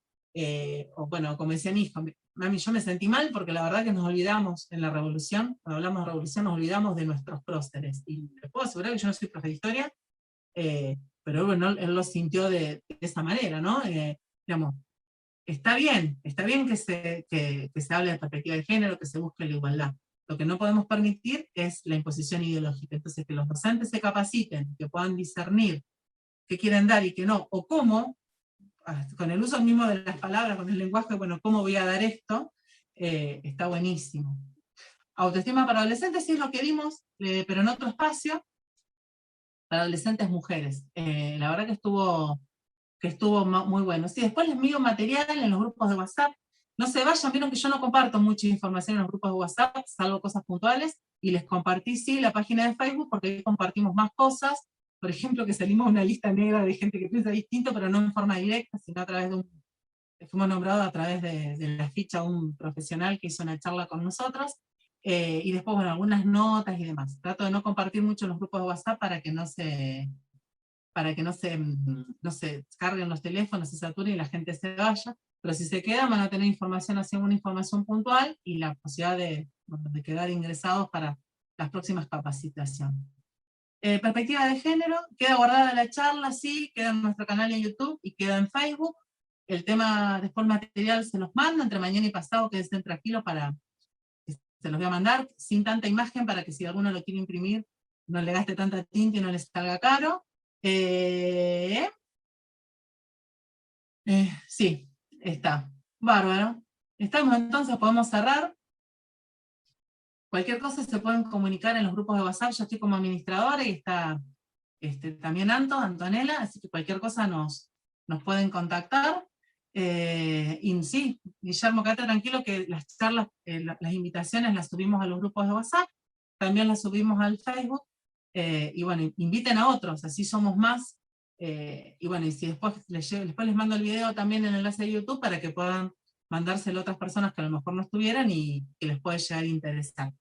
o bueno, como decía mi hijo, mami, yo me sentí mal porque la verdad que nos olvidamos en la revolución, cuando hablamos de revolución nos olvidamos de nuestros próceres, y les puedo asegurar que yo no soy profe de historia, pero bueno, él lo sintió de esa manera, ¿no? Digamos, está bien que se hable de perspectiva de género, que se busque la igualdad. Lo que no podemos permitir es la imposición ideológica. Entonces, que los docentes se capaciten, que puedan discernir qué quieren dar y qué no, o cómo, con el uso mismo de las palabras, con el lenguaje, bueno, cómo voy a dar esto, está buenísimo. Autoestima para adolescentes, sí es lo que vimos, pero en otro espacio, para adolescentes mujeres. La verdad que estuvo muy bueno. Sí, después les envío material en los grupos de WhatsApp. No se vayan, vieron que yo no comparto mucha información en los grupos de WhatsApp, salvo cosas puntuales, y les compartí, sí, la página de Facebook, porque ahí compartimos más cosas. Por ejemplo, que salimos una lista negra de gente que piensa distinto, pero no en forma directa, sino a través fuimos nombrados a través de la ficha de un profesional que hizo una charla con nosotros, y después, bueno, algunas notas y demás. Trato de no compartir mucho en los grupos de WhatsApp para que no se para que no se carguen los teléfonos, se saturen y la gente se vaya, pero si se quedan van a tener información, así una información puntual y la posibilidad de quedar ingresados para las próximas capacitaciones. Perspectiva de género, queda guardada la charla, sí, queda en nuestro canal en YouTube y queda en Facebook. El tema después material se los mando, entre mañana y pasado, que estén tranquilos para que se los voy a mandar, sin tanta imagen, para que si alguno lo quiere imprimir, no le gaste tanta tinta y no les salga caro. Sí, está. Bárbaro. Estamos entonces, podemos cerrar. Cualquier cosa se pueden comunicar en los grupos de WhatsApp, yo estoy como administradora y está también Antonella, así que cualquier cosa nos pueden contactar. Y sí, Guillermo, quédate tranquilo que las charlas, las invitaciones las subimos a los grupos de WhatsApp, también las subimos al Facebook, y bueno, inviten a otros, así somos más, y bueno, y si después les mando el video también en el enlace de YouTube para que puedan mandárselo a otras personas que a lo mejor no estuvieran y que les puede llegar a interesar.